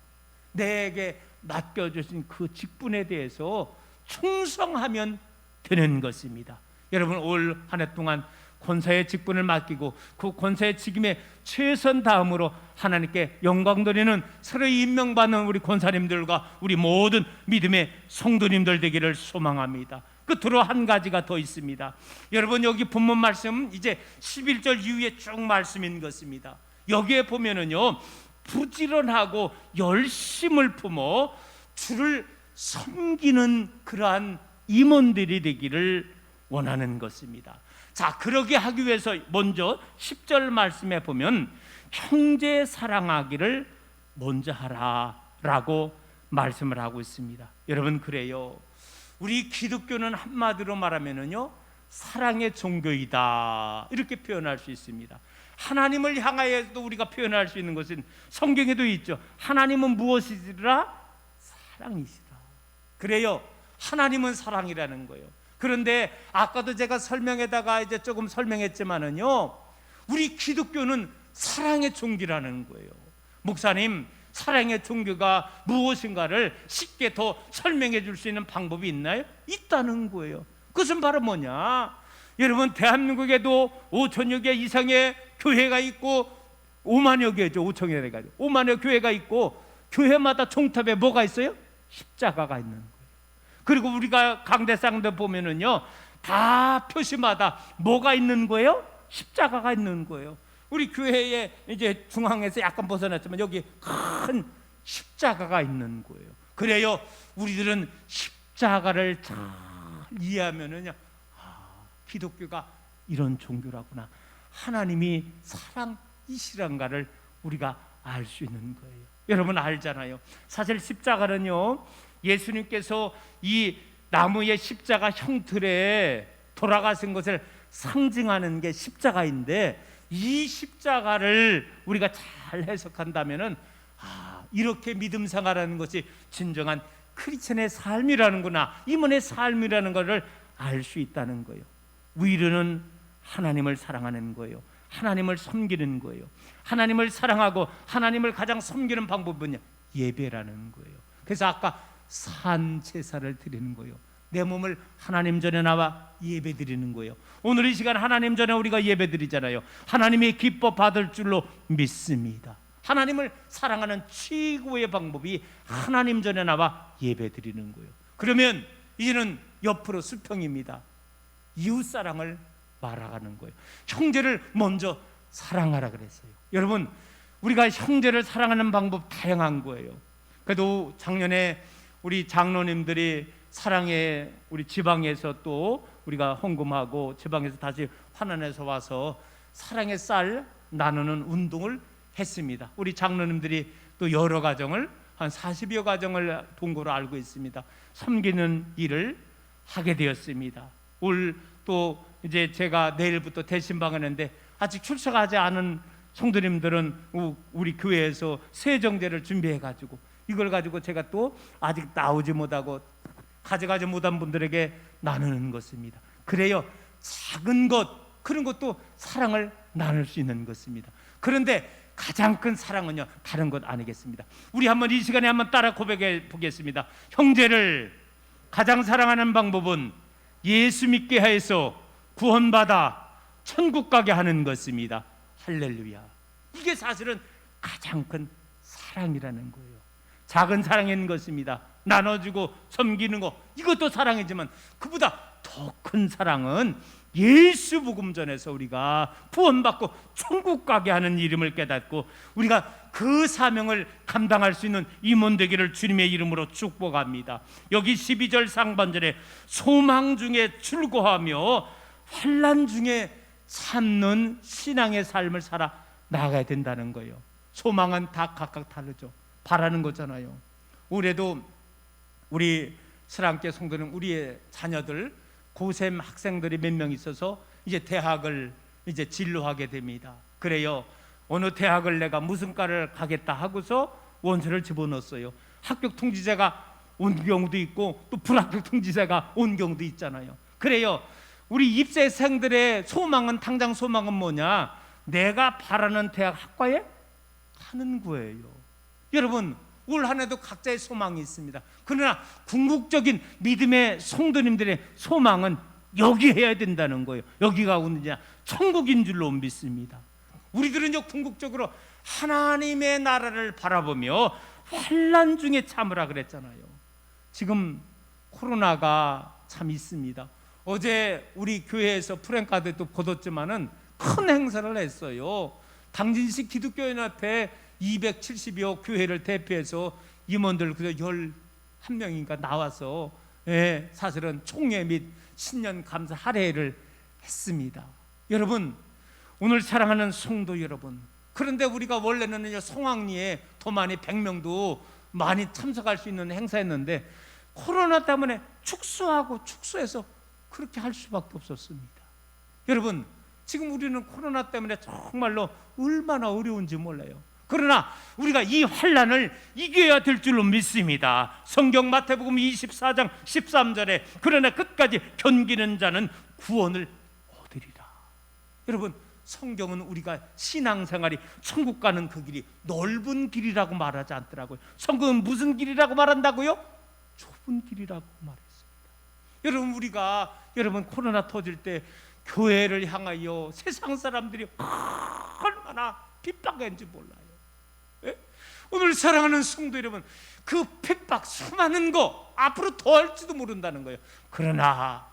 내게 맡겨주신 그 직분에 대해서 충성하면 되는 것입니다. 여러분, 올 한 해 동안 권사의 직분을 맡기고 그 권사의 직임에 최선 다함으로 하나님께 영광 돌리는 서로 임명받는 우리 권사님들과 우리 모든 믿음의 성도님들 되기를 소망합니다. 끝으로 한 가지가 더 있습니다. 여러분, 여기 본문 말씀 이제 11절 이후에 쭉 말씀인 것입니다. 여기에 보면은요 부지런하고 열심을 품어 주를 섬기는 그러한 임원들이 되기를 원하는 것입니다. 자, 그러게 하기 위해서 먼저 10절 말씀에 보면 형제 사랑하기를 먼저 하라라고 말씀을 하고 있습니다. 여러분, 그래요. 우리 기독교는 한마디로 말하면은요 사랑의 종교이다 이렇게 표현할 수 있습니다. 하나님을 향하여도 우리가 표현할 수 있는 것은 성경에도 있죠. 하나님은 무엇이시라? 사랑이시라. 그래요, 하나님은 사랑이라는 거예요. 그런데 아까도 제가 설명에다가 이제 조금 설명했지만은요 우리 기독교는 사랑의 종교라는 거예요. 목사님, 사랑의 종교가 무엇인가를 쉽게 더 설명해 줄 수 있는 방법이 있나요? 있다는 거예요. 그것은 바로 뭐냐? 여러분, 대한민국에도 5천여 개 이상의 교회가 있고 5만여 개죠. 5천여 개가 5만여 교회가 있고 교회마다 종탑에 뭐가 있어요? 십자가가 있는 거예요. 그리고 우리가 강대상들 보면은요 다 표시마다 뭐가 있는 거예요? 십자가가 있는 거예요. 우리 교회에 이제 중앙에서 약간 벗어났지만 여기 큰 십자가가 있는 거예요. 그래요, 우리들은 십자가를 잘 이해하면은요 기독교가 이런 종교라구나, 하나님이 사랑이시란가를 우리가 알 수 있는 거예요. 여러분 알잖아요. 사실 십자가는요 예수님께서 이 나무의 십자가 형틀에 돌아가신 것을 상징하는 게 십자가인데, 이 십자가를 우리가 잘 해석한다면은 이렇게 믿음 생활하는 것이 진정한 크리스천의 삶이라는구나, 임원의 삶이라는 것을 알 수 있다는 거예요. 위로는 하나님을 사랑하는 거예요. 하나님을 섬기는 거예요. 하나님을 사랑하고 하나님을 가장 섬기는 방법은요, 예배라는 거예요. 그래서 아까 산 제사를 드리는 거예요. 내 몸을 하나님 전에 나와 예배 드리는 거예요. 오늘 이 시간 하나님 전에 우리가 예배 드리잖아요. 하나님이 기뻐 받을 줄로 믿습니다. 하나님을 사랑하는 최고의 방법이 하나님 전에 나와 예배 드리는 거예요. 그러면 이제는 옆으로 수평입니다. 이웃사랑을 말하는 거예요. 형제를 먼저 사랑하라 그랬어요. 여러분, 우리가 형제를 사랑하는 방법 다양한 거예요. 그래도 작년에 우리 장로님들이 사랑에 우리 지방에서 또 우리가 헌금하고 지방에서 다시 환원해서 와서 사랑의 쌀 나누는 운동을 했습니다. 우리 장로님들이 또 여러 가정을 한 40여 가정을 동거로 알고 있습니다. 섬기는 일을 하게 되었습니다. 올 또 이제 제가 내일부터 대신방하는데 아직 출석하지 않은 성도님들은 우리 교회에서 세정제를 준비해 가지고 이걸 가지고 제가 또 아직 나오지 못하고 가져가지 못한 분들에게 나누는 것입니다. 그래요, 작은 것, 그런 것도 사랑을 나눌 수 있는 것입니다. 그런데 가장 큰 사랑은요, 다른 것 아니겠습니다. 우리 한번 이 시간에 한번 따라 고백해 보겠습니다. 형제를 가장 사랑하는 방법은 예수 믿게 해서 구원받아 천국 가게 하는 것입니다. 할렐루야. 이게 사실은 가장 큰 사랑이라는 거예요. 작은 사랑인 것입니다. 나눠주고 섬기는 거, 이것도 사랑이지만 그보다 더 큰 사랑은 예수 복음 전에서 우리가 구원받고 천국 가게 하는 이름을 깨닫고 우리가 그 사명을 감당할 수 있는 임원 되기를 주님의 이름으로 축복합니다. 여기 12절 상반절에 소망 중에 출고하며 환난 중에 참는 신앙의 삶을 살아 나가야 된다는 거예요. 소망은 다 각각 다르죠. 바라는 거잖아요. 올해도 우리 스랑께 성도는 우리의 자녀들 고샘 학생들이 몇 명 있어서 이제 대학을 이제 진로하게 됩니다. 그래요, 어느 대학을 내가 무슨 과를 가겠다 하고서 원서를 집어넣었어요. 합격 통지자가 온 경우도 있고 또 불합격 통지자가 온 경우도 있잖아요. 그래요, 우리 입시생들의 소망은, 당장 소망은 뭐냐? 내가 바라는 대학 학과에 가는 거예요. 여러분, 올 한 해도 각자의 소망이 있습니다. 그러나 궁극적인 믿음의 성도님들의 소망은 여기 해야 된다는 거예요. 여기가 어디냐? 천국인 줄로 믿습니다. 우리들은요, 궁극적으로 하나님의 나라를 바라보며 환난 중에 참으라 그랬잖아요. 지금 코로나가 참 있습니다. 어제 우리 교회에서 프랭카드도 거뒀지만은 큰 행사를 했어요. 당진시 기독교연합회 270여 교회를 대표해서 임원들 그저 11명인가 나와서 사실은 총회 및 신년 감사 할애를 했습니다. 여러분, 오늘 사랑하는 성도 여러분, 그런데 우리가 원래는 성황리에 더 많이 100명도 많이 참석할 수 있는 행사였는데 코로나 때문에 축소해서 그렇게 할 수밖에 없었습니다. 여러분, 지금 우리는 코로나 때문에 정말로 얼마나 어려운지 몰라요. 그러나 우리가 이 환난을 이겨야 될 줄로 믿습니다. 성경 마태복음 24장 13절에 그러나 끝까지 견기는 자는 구원을 얻으리라. 여러분, 성경은 우리가 신앙생활이 천국 가는 그 길이 넓은 길이라고 말하지 않더라고요. 성경은 무슨 길이라고 말한다고요? 좁은 길이라고 말했습니다. 여러분, 우리가 코로나 터질 때 교회를 향하여 세상 사람들이 얼마나 핍박했는지 몰라요. 오늘 사랑하는 성도 여러분, 그 핍박 수많은 거 앞으로 더 할지도 모른다는 거예요. 그러나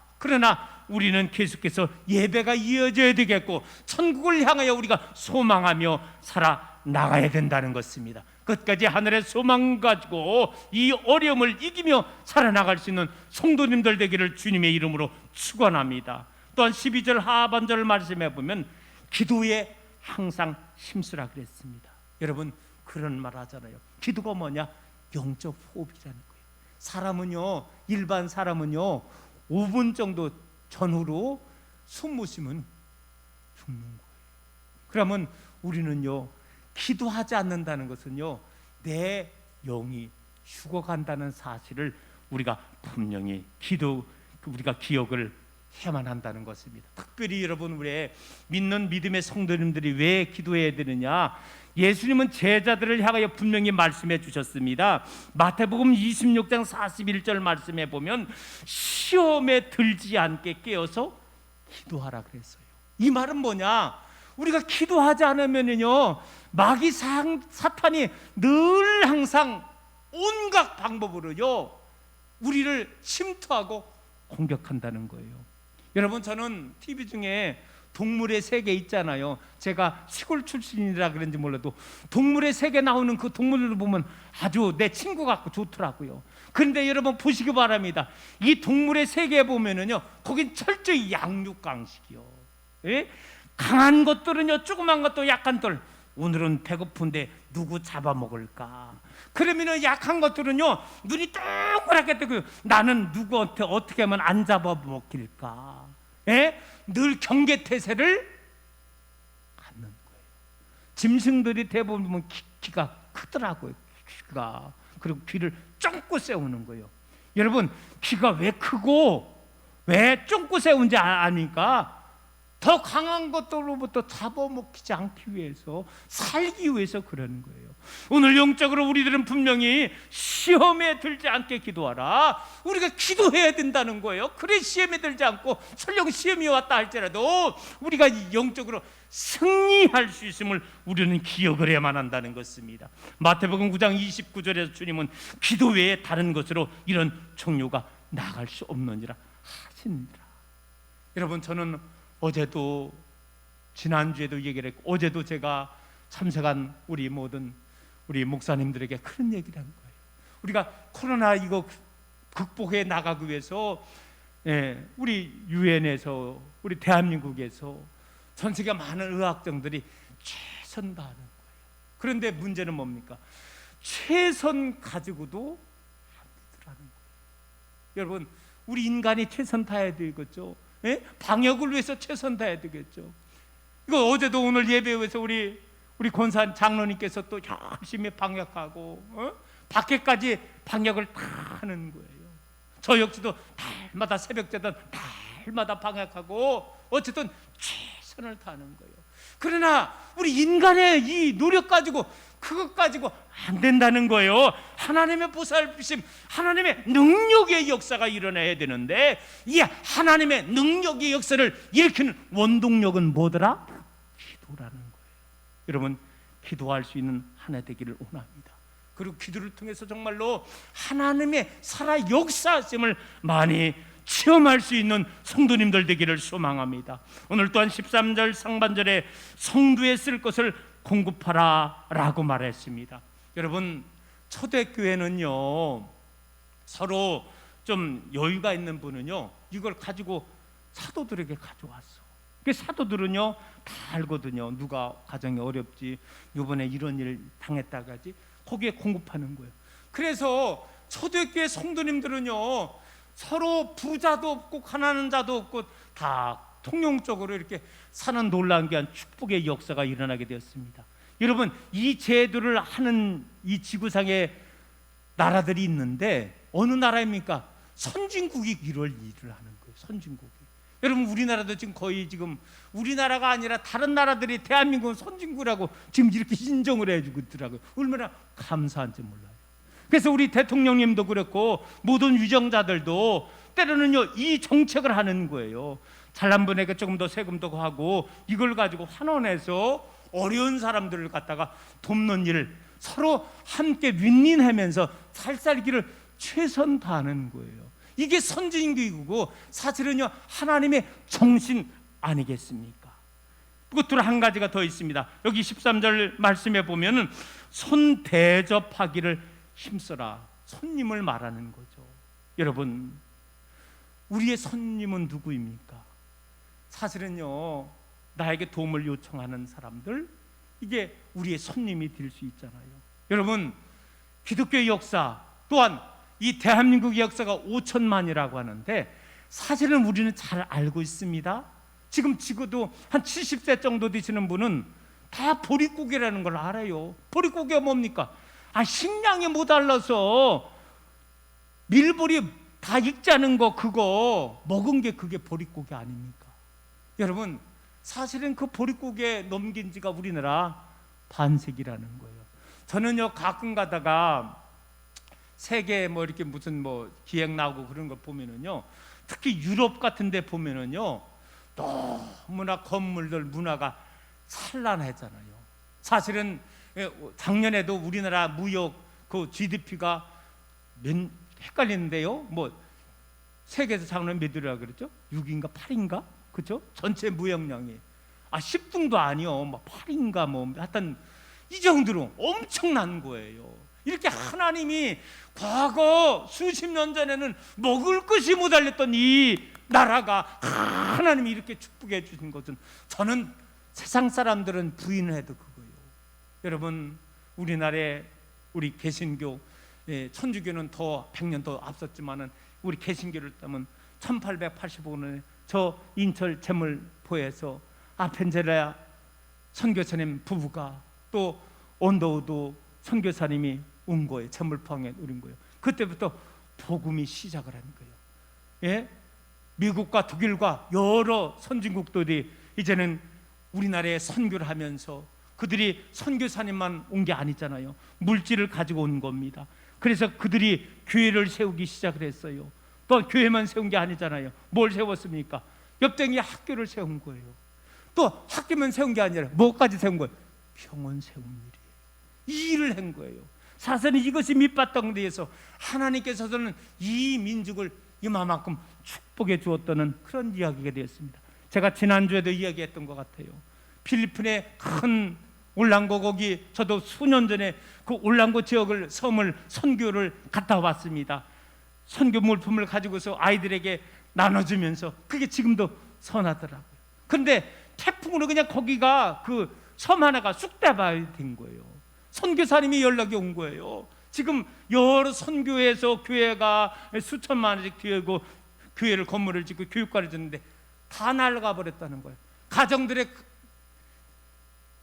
우리는 계속해서 예배가 이어져야 되겠고 천국을 향하여 우리가 소망하며 살아나가야 된다는 것입니다. 끝까지 하늘의 소망 가지고 이 어려움을 이기며 살아나갈 수 있는 성도님들 되기를 주님의 이름으로 축원합니다. 또한 12절 하반절 말씀해 보면 기도에 항상 힘쓰라 그랬습니다. 여러분, 그런 말 하잖아요. 기도가 뭐냐? 영적 호흡이라는 거예요. 사람은요, 일반 사람은요 5분 정도 전후로 숨 못 쉬면 죽는 거예요. 그러면 우리는요, 기도하지 않는다는 것은요, 내 영이 죽어간다는 사실을 우리가 분명히 우리가 기억을 해야만 한다는 것입니다. 특별히 여러분, 우리 믿는 믿음의 성도님들이 왜 기도해야 되느냐? 예수님은 제자들을 향하여 분명히 말씀해 주셨습니다. 마태복음 26장 41절 말씀해 보면 시험에 들지 않게 깨어서 기도하라 그랬어요. 이 말은 뭐냐? 우리가 기도하지 않으면요, 마귀 사탄이 늘 항상 온갖 방법으로요 우리를 침투하고 공격한다는 거예요. 여러분, 저는 TV 중에 동물의 세계 있잖아요. 제가 시골 출신이라 그런지 몰라도 동물의 세계 나오는 그 동물을 보면 아주 내 친구 같고 좋더라고요. 그런데 여러분 보시기 바랍니다. 이 동물의 세계에 보면은요, 거긴 철저히 양육강식이요. 예? 강한 것들은요, 조그만 것도 약한 들, 오늘은 배고픈데 누구 잡아먹을까? 그러면은 약한 것들은요, 눈이 동그랗게 뜨고 나는 누구한테 어떻게 하면 안 잡아먹힐까? 예? 늘 경계태세를 갖는 거예요. 짐승들이 대부분 보면 키가 크더라고요. 키가. 그리고 귀를 쫑긋 세우는 거예요. 여러분, 귀가 왜 크고 왜 쫑긋 세운지 아닙니까? 더 강한 것들로부터 잡아먹히지 않기 위해서, 살기 위해서 그러는 거예요. 오늘 영적으로 우리들은 분명히 시험에 들지 않게 기도하라. 우리가 기도해야 된다는 거예요. 그래 시험에 들지 않고 설령 시험이 왔다 할지라도 우리가 영적으로 승리할 수 있음을 우리는 기억을 해야만 한다는 것입니다. 마태복음 9장 29절에서 주님은 기도 외에 다른 것으로 이런 종료가 나갈 수 없느니라 하시니라. 여러분, 저는 어제도 지난주에도 얘기를 했고 어제도 제가 참석한 우리 모든 우리 목사님들에게 그런 얘기를 한 거예요. 우리가 코로나 이거 극복해 나가기 위해서 우리 유엔에서, 우리 대한민국에서 전 세계 많은 의학정들이 최선 다하는 거예요. 그런데 문제는 뭡니까? 최선 가지고도 안 되더라는 거예요. 여러분, 우리 인간이 최선 다해야 되겠죠. 예? 방역을 위해서 최선 다해야 되겠죠. 이거 어제도 오늘 예배에서 우리 권사 장로님께서 또 열심히 방역하고 밖에까지 방역을 다 하는 거예요. 저 역시도 달마다 새벽제단 달마다 방역하고 어쨌든 최선을 다하는 거예요. 그러나 우리 인간의 이 노력 가지고 그것 가지고 안 된다는 거예요. 하나님의 보살피심, 하나님의 능력의 역사가 일어나야 되는데 이 하나님의 능력의 역사를 일으키는 원동력은 뭐더라? 기도라는 거예요. 여러분, 기도할 수 있는 한 해 되기를 원합니다. 그리고 기도를 통해서 정말로 하나님의 살아 역사하심을 많이 체험할 수 있는 성도님들 되기를 소망합니다. 오늘 또한 13절 상반절에 성도에 쓸 것을 공급하라 라고 말했습니다. 여러분, 초대교회는요 서로 좀 여유가 있는 분은요 이걸 가지고 사도들에게 가져왔어. 그 사도들은요 다 알거든요. 누가 가정이 어렵지, 이번에 이런 일 당했다가지, 거기에 공급하는 거예요. 그래서 초대교회 성도님들은요 서로 부자도 없고 가난한 자도 없고 다 통용적으로 이렇게 사는 놀라운 귀한 축복의 역사가 일어나게 되었습니다. 여러분, 이 제도를 하는 이 지구상에 나라들이 있는데 어느 나라입니까? 선진국이 이를 하는 거예요. 선진국이. 여러분, 우리나라도 지금 거의 지금 우리나라가 아니라 다른 나라들이 대한민국은 선진국이라고 지금 이렇게 인정을 해주고 있더라고요. 얼마나 감사한지 몰라요. 그래서 우리 대통령님도 그렇고 모든 유정자들도 때로는요 이 정책을 하는 거예요. 잘난 분에게 조금 더 세금도 하고 이걸 가지고 환원해서 어려운 사람들을 갖다가 돕는 일을 서로 함께 윈윈하면서 살살기를 최선 다하는 거예요. 이게 선진국이고 사실은요 하나님의 정신 아니겠습니까? 그것들 한 가지가 더 있습니다. 여기 13절 말씀에 보면은 손 대접하기를 힘써라. 손님을 말하는 거죠. 여러분, 우리의 손님은 누구입니까? 사실은요 나에게 도움을 요청하는 사람들, 이게 우리의 손님이 될 수 있잖아요. 여러분, 기독교의 역사 또한 이 대한민국의 역사가 5천만이라고 하는데 사실은 우리는 잘 알고 있습니다. 지금 지구도 한 70세 정도 되시는 분은 다 보릿고개라는 걸 알아요. 보릿고개가 뭡니까? 식량이 모자라서 밀보리 다 익자는 거 그거 먹은 게 그게 보릿고개 아닙니까? 여러분 사실은 그 보릿고개 넘긴 지가 우리나라 반세기라는 거예요. 저는요 가끔 가다가 세계 뭐 이렇게 무슨 뭐 기획 나오고 그런 거 보면은요, 특히 유럽 같은 데 보면은요 너무나 건물들 문화가 찬란하잖아요. 사실은 작년에도 우리나라 무역 그 GDP가 헷갈리는데요, 뭐 세계에서 작년 몇 위라 그랬죠? 6인가 8인가? 그죠? 전체 무역량이 10등도 아니요, 뭐 8인가 뭐 하여튼 이 정도로 엄청난 거예요. 이렇게 하나님이 과거 수십 년 전에는 먹을 것이 모자랐던 이 나라가 하나님이 이렇게 축복해 주신 것은 저는 세상 사람들은 부인해도 그거예요. 여러분 우리나라에 우리 개신교, 천주교는 더 100년 더 앞섰지만은 우리 개신교를 따면 1885년에 저 인철 제물포에서 아펜젤라 선교사님 부부가 또 온도우도 선교사님이 온 거예요. 제물포항에 우린 거예요. 그때부터 복음이 시작을 하는 거예요. 예? 미국과 독일과 여러 선진국들이 이제는 우리나라에 선교를 하면서 그들이 선교사님만 온 게 아니잖아요. 물질을 가지고 온 겁니다. 그래서 그들이 교회를 세우기 시작을 했어요. 또 교회만 세운 게 아니잖아요. 뭘 세웠습니까? 옆동에 학교를 세운 거예요. 또 학교만 세운 게 아니라 뭐까지 세운 거예요? 병원 세운 일이에요. 이 일을 한 거예요. 사실은 이것이 밑바탕 뒤에서 하나님께서는 이 민족을 이만큼 축복해 주었다는 그런 이야기가 되었습니다. 제가 지난주에도 이야기했던 것 같아요. 필리핀의 큰 올랑고, 거기 저도 수년 전에 그 올랑고 지역을 섬을 선교를 갔다 왔습니다. 선교 물품을 가지고서 아이들에게 나눠주면서 그게 지금도 선하더라고요. 그런데 태풍으로 그냥 거기가 그 섬 하나가 쑥대밭이 된 거예요. 선교사님이 연락이 온 거예요. 지금 여러 선교에서 교회가 수천만 원씩 들고 교회를 건물을 짓고 교육관을 짓는데 다 날아가 버렸다는 거예요. 가정들의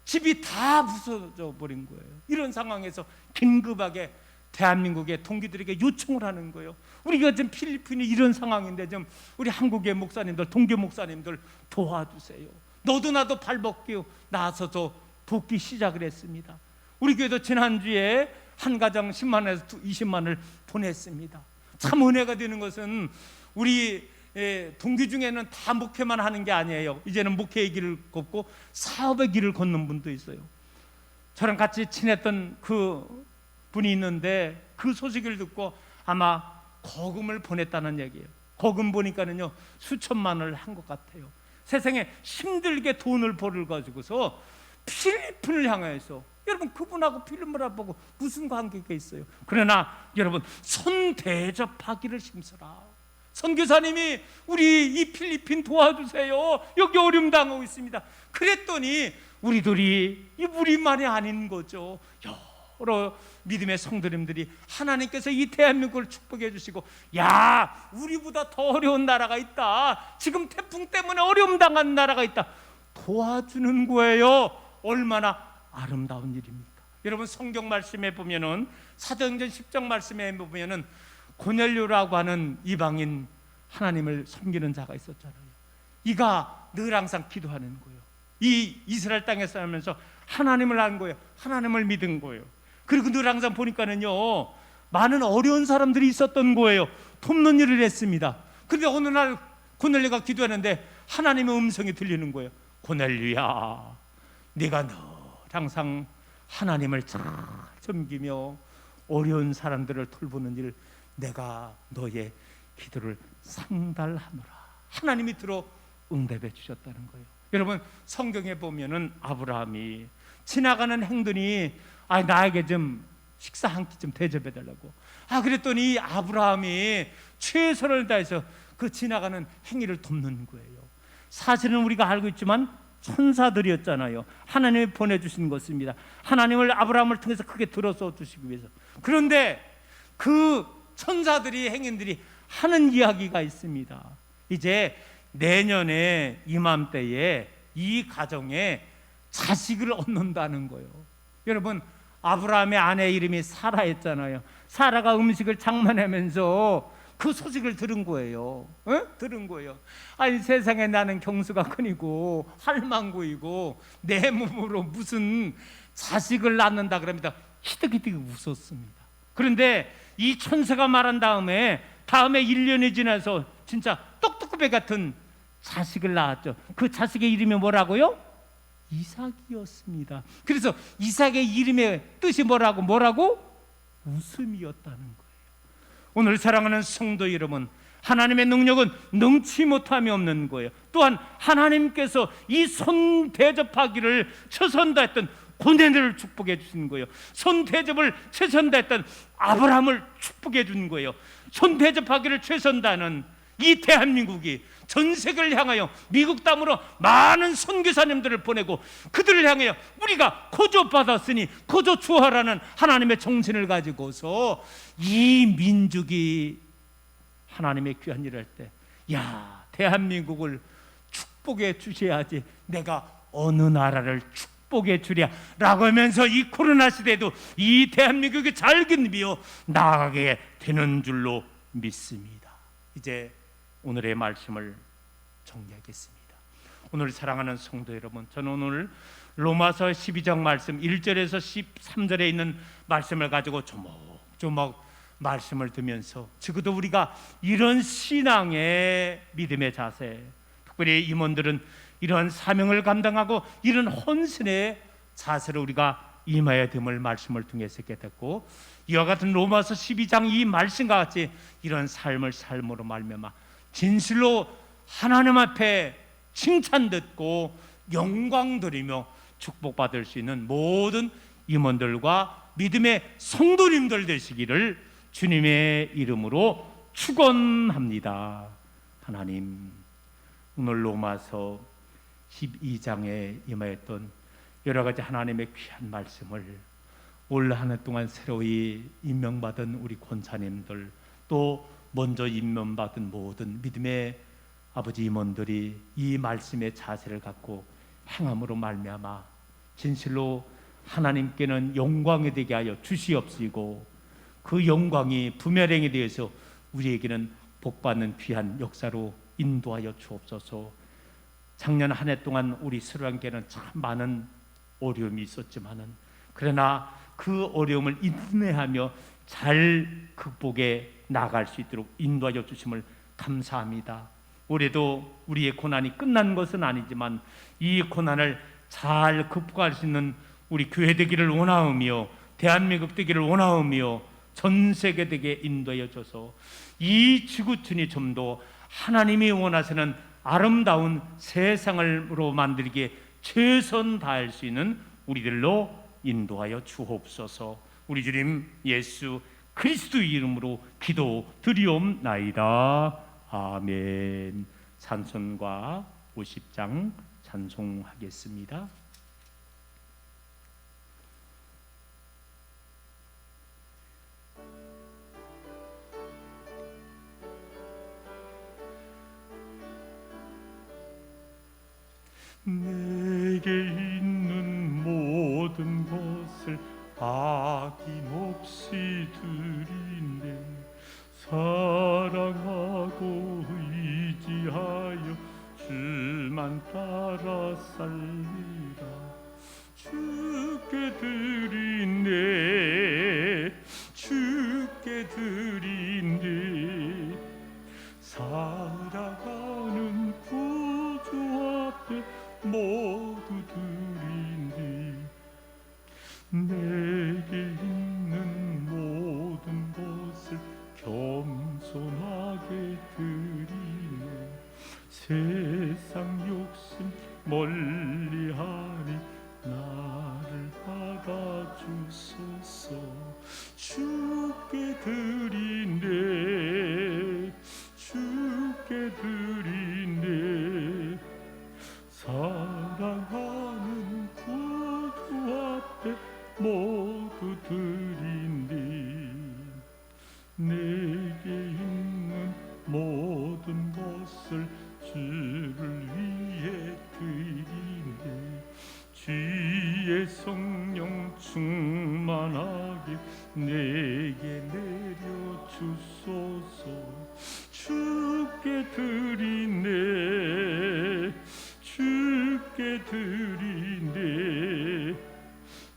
집이 다 부서져 버린 거예요. 이런 상황에서 긴급하게 대한민국의 동기들에게 요청을 하는 거예요. 우리가 지금 필리핀이 이런 상황인데 좀 우리 한국의 목사님들, 동교 목사님들 도와주세요. 너도 나도 발벗기고 나서서 돕기 시작을 했습니다. 우리 교회도 지난주에 한 가정 10만원에서 20만원을 보냈습니다. 참 은혜가 되는 것은 우리 동기 중에는 다 목회만 하는 게 아니에요. 이제는 목회의 길을 걷고 사업의 길을 걷는 분도 있어요. 저랑 같이 친했던 그 분이 있는데 그 소식을 듣고 아마 거금을 보냈다는 얘기예요. 거금 보니까는요 수천만 원을 한 것 같아요. 세상에 힘들게 돈을 벌을 가지고서 필리핀을 향해서, 여러분 그분하고 필름을 보고 무슨 관계가 있어요? 그러나 여러분 손 대접하기를 힘써라. 선교사님이 우리 이 필리핀 도와주세요. 여기 어려움 당하고 있습니다. 그랬더니 우리들이 우리만이 아닌 거죠. 여러 믿음의 성도님들이 하나님께서 이 대한민국을 축복해 주시고, 야 우리보다 더 어려운 나라가 있다, 지금 태풍 때문에 어려움 당한 나라가 있다, 도와주는 거예요. 얼마나 아름다운 일입니까? 여러분 성경 말씀에 보면은 사도행전 10장 말씀에 보면은 고넬료라고 하는 이방인 하나님을 섬기는 자가 있었잖아요. 이가 늘 항상 기도하는 거예요. 이 이스라엘 땅에 살면서 하나님을 안 거예요. 하나님을 믿은 거예요. 그리고 늘 항상 보니까는요 많은 어려운 사람들이 있었던 거예요. 돕는 일을 했습니다. 그런데 어느 날 고넬료가 기도하는데 하나님의 음성이 들리는 거예요. 고넬료야, 네가 늘 항상 하나님을 잘 섬기며 어려운 사람들을 돌보는 일, 내가 너의 기도를 상달하노라. 하나님이 들어 응답해 주셨다는 거예요. 여러분 성경에 보면은 아브라함이 지나가는 행동이 나에게 좀 식사 한 끼 좀 대접해 달라고 그랬더니 아브라함이 최선을 다해서 그 지나가는 행위를 돕는 거예요. 사실은 우리가 알고 있지만 천사들이었잖아요. 하나님이 보내주신 것입니다. 하나님을 아브라함을 통해서 크게 들어서 주시기 위해서. 그런데 그 천사들이, 행인들이 하는 이야기가 있습니다. 이제 내년에 이맘때에 이 가정에 자식을 얻는다는 거예요. 여러분 아브라함의 아내 이름이 사라였잖아요. 사라가 음식을 장만하면서 그 소식을 들은 거예요. 들은 거예요. 아니 세상에 나는 경수가 큰이고 할망구이고 내 몸으로 무슨 자식을 낳는다 그럽니다. 히득히득 웃었습니다. 그런데 이 천사가 말한 다음에 1년이 지나서 진짜 똑똑배 같은 자식을 낳았죠. 그 자식의 이름이 뭐라고요? 이삭이었습니다. 그래서 이삭의 이름의 뜻이 뭐라고? 웃음이었다는 거예요. 오늘 사랑하는 성도 여러분, 하나님의 능력은 능치 못함이 없는 거예요. 또한 하나님께서 이 손 대접하기를 최선다했던 고넬을 축복해 주신 거예요. 손 대접을 최선다했던 아브라함을 축복해 준 거예요. 손 대접하기를 최선다하는 이 대한민국이 전 세계를 향하여 미국 땅으로 많은 선교사님들을 보내고 그들을 향하여 우리가 거저받았으니 거저 주하라는 하나님의 정신을 가지고서 이 민족이 하나님의 귀한 일을 할 때, 야, 대한민국을 축복해 주셔야지 내가 어느 나라를 축복해 주랴 라고 하면서 이 코로나 시대에도 이 대한민국이 잘 견디며 나아가게 되는 줄로 믿습니다. 이제 오늘의 말씀을 정리하겠습니다. 오늘 사랑하는 성도 여러분, 저는 오늘 로마서 12장 말씀 1절에서 13절에 있는 말씀을 가지고 조목조목 말씀을 듣면서 적어도 우리가 이런 신앙의 믿음의 자세, 특별히 임원들은 이런 사명을 감당하고 이런 헌신의 자세로 우리가 임해야 됨을 말씀을 통해서 깨닫고, 이와 같은 로마서 12장 이 말씀과 같이 이런 삶을 삶으로 말미암아 진실로 하나님 앞에 칭찬 듣고 영광 드리며 축복받을 수 있는 모든 임원들과 믿음의 성도님들 되시기를 주님의 이름으로 축원합니다. 하나님, 오늘 로마서 12장에 임하였던 여러 가지 하나님의 귀한 말씀을 올 한 해 동안 새로이 임명받은 우리 권사님들, 또 먼저 임명받은 모든 믿음의 아버지 임원들이 이 말씀의 자세를 갖고 행함으로 말미암아 진실로 하나님께는 영광이 되게 하여 주시옵시고, 그 영광이 부메랑이 되어서 우리에게는 복받는 귀한 역사로 인도하여 주옵소서. 작년 한 해 동안 우리 스리랑카에는 참 많은 어려움이 있었지만은, 그러나 그 어려움을 인내하며 잘 극복해 나갈 수 있도록 인도하여 주심을 감사합니다. 올해도 우리의 고난이 끝난 것은 아니지만 이 고난을 잘 극복할 수 있는 우리 교회 되기를 원하오며 대한민국 되기를 원하오며 전 세계 되게 인도하여 줘서 이 지구촌이 좀 더 하나님이 원하시는 아름다운 세상으로 만들기에 최선 다할 수 있는 우리들로 인도하여 주옵소서. 우리 주님 예수 그리스도 이름으로 기도드리옵나이다. 아멘. 찬송가 50장 찬송하겠습니다. 내게 있는 모든 것을 아낌없이 드린대 사랑하고 의지하여 주만 따라 살리라. 주께 드린대 주께 드린대 살아가는 구주 앞에 모두 드린대 내게 있는 모든 것을 겸손하게 드리네 세상 욕심 멀리하니 나를 받아주소서. 주께 드린대 주께 드린대 사랑하는 구주 앞에 모두 드린대 내게 있는 모든 것을 주를 위해 드린대 주의 성령 충만하게 내게 내려 주소서. 주께 드리네 주께 드리네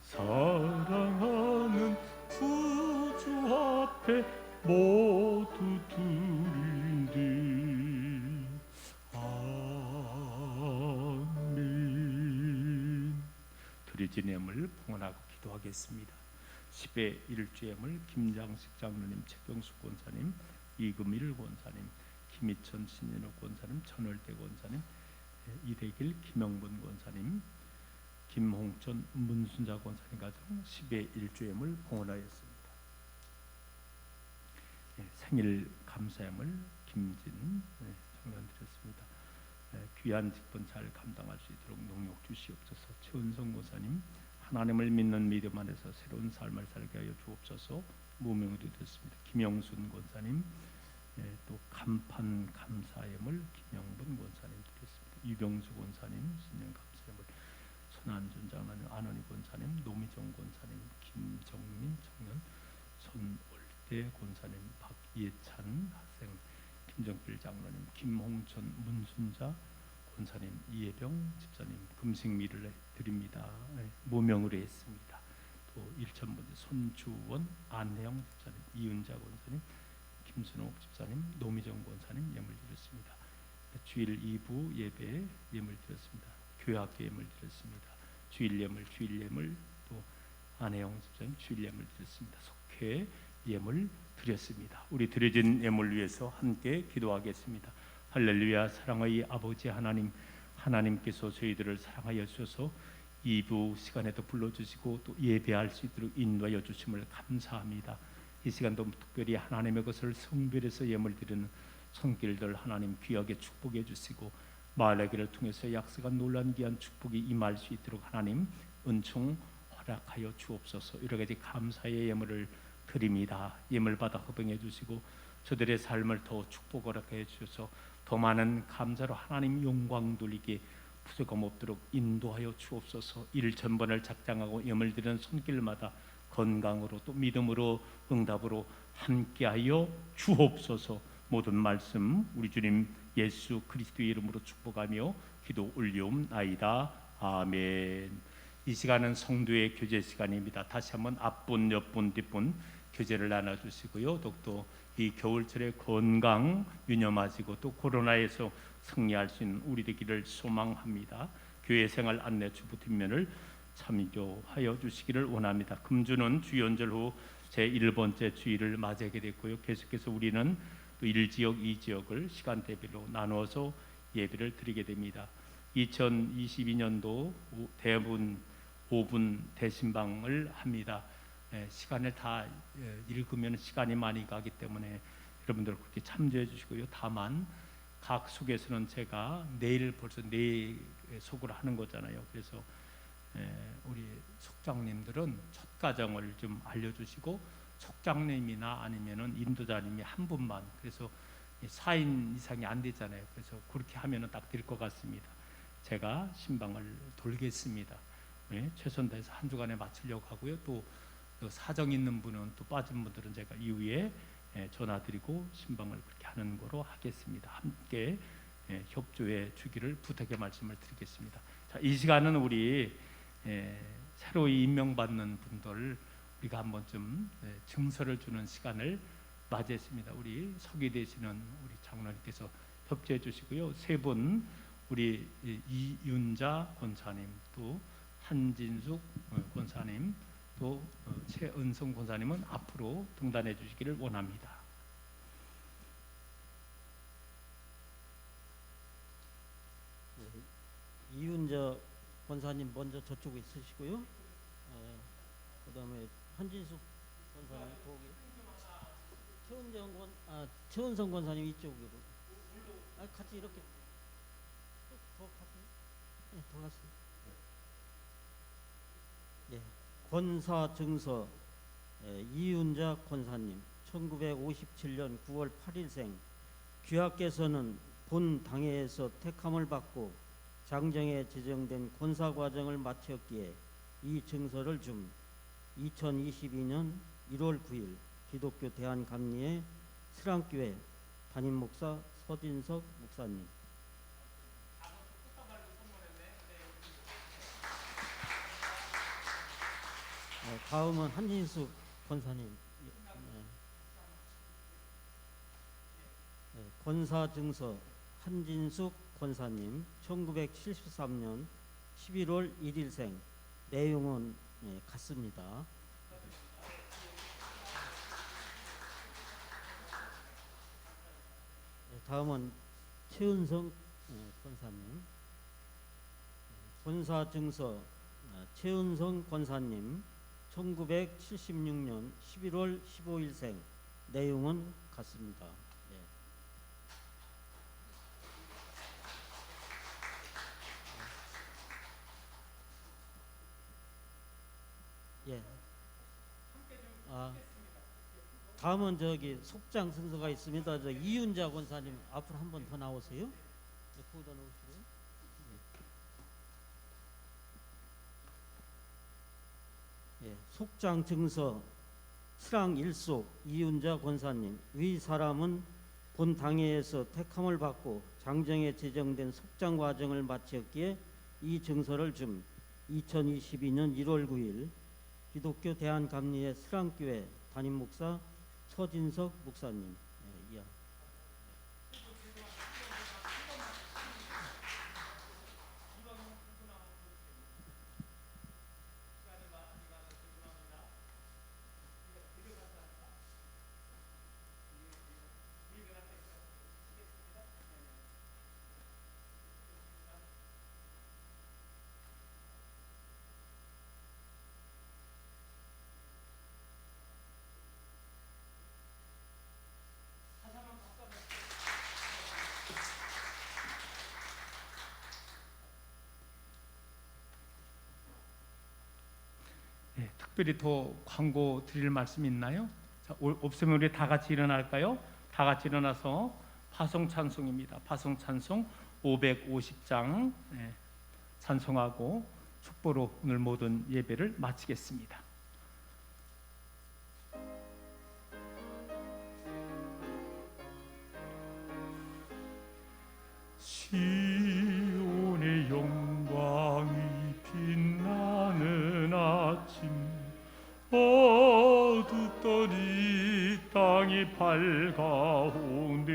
사랑하는 구주 앞에 모두 드리네 아멘. 드려진 예물 봉헌하고 기도하겠습니다. 10의 1주예물 김장식 장로님, 최경수 권사님, 이금일 권사님, 김희천 신인호 권사님, 천월대 권사님, 이대길 김영분 권사님, 김홍천 문순자 권사님 가정 10의 1주예물 봉헌하였습니다. 생일 감사예물 김진 청년 드렸습니다. 귀한 직분 잘 감당할 수 있도록 능력 주시옵소서. 최은성 권사님, 하나님을 믿는 믿음 안에서 새로운 삶을 살게 하여 주옵소서. 무명으로 드렸습니다. 김영순 권사님, 또 간판 감사예물 김영분 권사님 드렸습니다. 유병수 권사님 신년 감사예물, 손한준 장로님, 안원희 권사님, 노미정 권사님, 김정민 청년, 손올대 권사님, 박예찬 학생, 김정필 장로님, 김홍천 문순자 권사님, 이혜병 집사님 금식미를 드립니다. 모명으로 했습니다. 또 일천번째 손주원, 안혜영 집사님, 이은자 권사님, 김순옥 집사님, 노미정 권사님 예물 드렸습니다. 주일 2부 예배 예물 드렸습니다. 교회학교 예물 드렸습니다. 주일 예물 또 안혜영 집사님 주일 예물 드렸습니다. 속회 예물 드렸습니다. 우리 드려진 예물 위해서 함께 기도하겠습니다. 할렐루야. 사랑의 아버지 하나님, 하나님께서 저희들을 사랑하여 주셔서 2부 시간에도 불러주시고 또 예배할 수 있도록 인도하여 주심을 감사합니다. 이 시간도 특별히 하나님의 것을 성별해서 예물 드리는 손길들 하나님 귀하게 축복해 주시고 말레기를 통해서 약속한 놀란 귀한 축복이 임할 수 있도록 하나님 은총 허락하여 주옵소서. 여러 가지 감사의 예물을 드립니다. 예물 받아 허봉해 주시고 저들의 삶을 더 축복 허락해 주셔서 더 많은 감사로 하나님 영광 돌리게 부족함 없도록 인도하여 주옵소서. 일천번을 작정하고 예물 드리는 손길마다 건강으로 또 믿음으로 응답으로 함께하여 주옵소서. 모든 말씀 우리 주님 예수 그리스도의 이름으로 축복하며 기도 올리옵나이다. 아멘. 이 시간은 성도의 교제 시간입니다. 다시 한번 앞분, 옆분, 뒷분 교제를 나눠주시고요. 더욱더 이 겨울철에 건강 유념하시고 또 코로나에서 승리할 수 있는 우리 되기를 소망합니다. 교회 생활 안내 주부 뒷면을 참조하여 주시기를 원합니다. 금주는 주연절 후 제1번째 주일을 맞이하게 됐고요. 계속해서 우리는 또 1지역, 2지역을 시간대별로 나누어서 예배를 드리게 됩니다. 2022년도 대부분 5분 대신방을 합니다. 시간을 다 읽으면 시간이 많이 가기 때문에 여러분들 그렇게 참조해 주시고요. 다만 각 속에서는 제가 내일 벌써 내 속으로 하는 거잖아요. 그래서 우리 속장님들은 첫 과정을 좀 알려주시고 속장님이나 아니면은 인도자님이 한 분만, 그래서 4인 이상이 안 되잖아요. 그래서 그렇게 하면은 딱 될 것 같습니다. 제가 신방을 돌겠습니다. 최선 다해서 한 주간에 마치려고 하고요. 또 사정 있는 분은 또 빠진 분들은 제가 이후에 전화드리고 신방을 그렇게 하는 거로 하겠습니다. 함께 협조해 주기를 부탁의 말씀을 드리겠습니다. 자, 이 시간은 우리 새로 임명받는 분들 우리가 한번 좀 증서를 주는 시간을 맞이했습니다. 우리 서기 되시는 우리 장로님께서 협조해 주시고요. 세 분 우리 이윤자 권사님, 또 한진숙 권사님, 또 최은성 권사님은 앞으로 등단해 주시기를 원합니다. 이윤자 권사님 먼저 저쪽에 있으시고요. 그다음에 한진숙 권사님 거기, 최은성 권사님 이쪽으로. 같이 이렇게 더 가세요. 네, 더 가세요. 예, 권사 증서 이윤자 권사님 1957년 9월 8일생. 귀하께서는 본 당회에서 택함을 받고 장정에 제정된 권사 과정을 마쳤기에 이 증서를 줌. 2022년 1월 9일 기독교 대한감리회 스랑교회 담임 목사 서진석 목사님. 다음은 한진숙 권사님. 권사 증서 한진숙 권사님 1973년 11월 1일생. 내용은 같습니다. 다음은 최은성 권사님. 권사 증서 최은성 권사님 1976년 11월 15일생. 내용은 같습니다. 예. 다음은 저기 속장 순서가 있습니다. 저 이윤자 권사님 앞으로 한 번 더 나오세요. 네, 거기다 놓으시고요. 예, 속장 증서 스랑 1속 이윤자 권사님. 위 사람은 본 당회에서 택함을 받고 장정에 제정된 속장 과정을 마쳤기에 이 증서를 좀 2022년 1월 9일 기독교 대한감리회 스랑교회 담임 목사 서진석 목사님. 이하. 특별히 더 광고 드릴 말씀 있나요? 자, 없으면 우리 다 같이 일어날까요? 다 같이 일어나서 파송 찬송입니다. 파송 찬송 550장 찬송하고 축보로 오늘 모든 예배를 마치겠습니다. 시온의 영광이 빛나는 아침, 어둡던 이 땅이 밝아오네.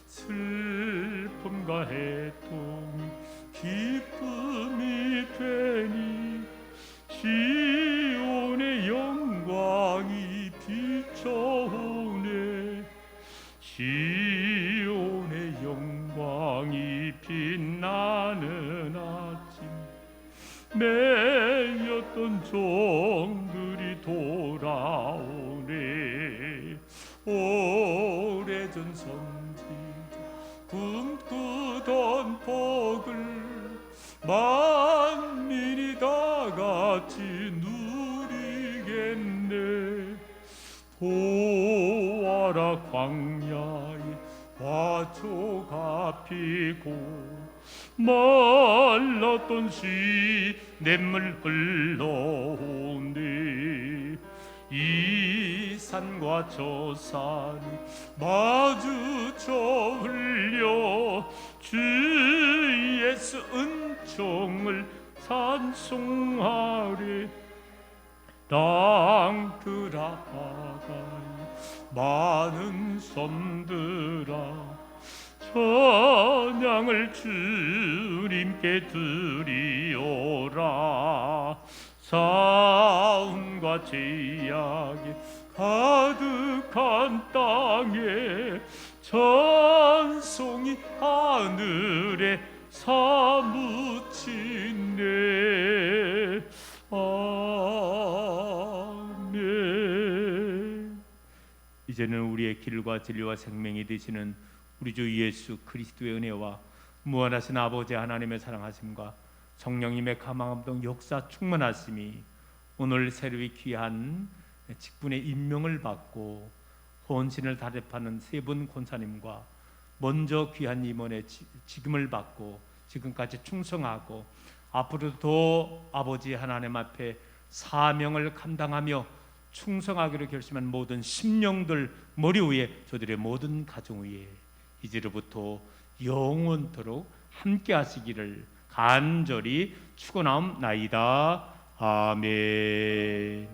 슬픔과 애통이 기쁨이 되니 시온의 영광이 비춰오네. 시온의 영광이 빛나는 아침, 매였던 종들이 돌아오네. 오래전 선지자 꿈꾸던 복을 만민이 다 같이 누리겠네. 보아라 광야에 화초가 피고 말랐던 시냇물 흘러오네. 이 산과 저 산이 마주쳐 흘려 주 예수 은총을 찬송하리. 땅들아 바다에 많은 섬들아 찬양을 주님께 드리오라. 싸움과 제약이 가득한 땅에 찬송이 하늘에 사무치네. 아멘. 이제는 우리의 길과 진리와 생명이 되시는 우리 주 예수 그리스도의 은혜와 무한하신 아버지 하나님의 사랑하심과 성령님의 감화감동 역사 충만하심이 오늘 새로이 귀한 직분의 임명을 받고 헌신을 다립하는 세 분 권사님과 먼저 귀한 임원의 직임을 받고 지금까지 충성하고 앞으로도 아버지 하나님 앞에 사명을 감당하며 충성하기로 결심한 모든 심령들 머리 위에 저들의 모든 가정 위에 이제로부터 영원토록 함께 하시기를 간절히 축원하옵나이다. 아멘.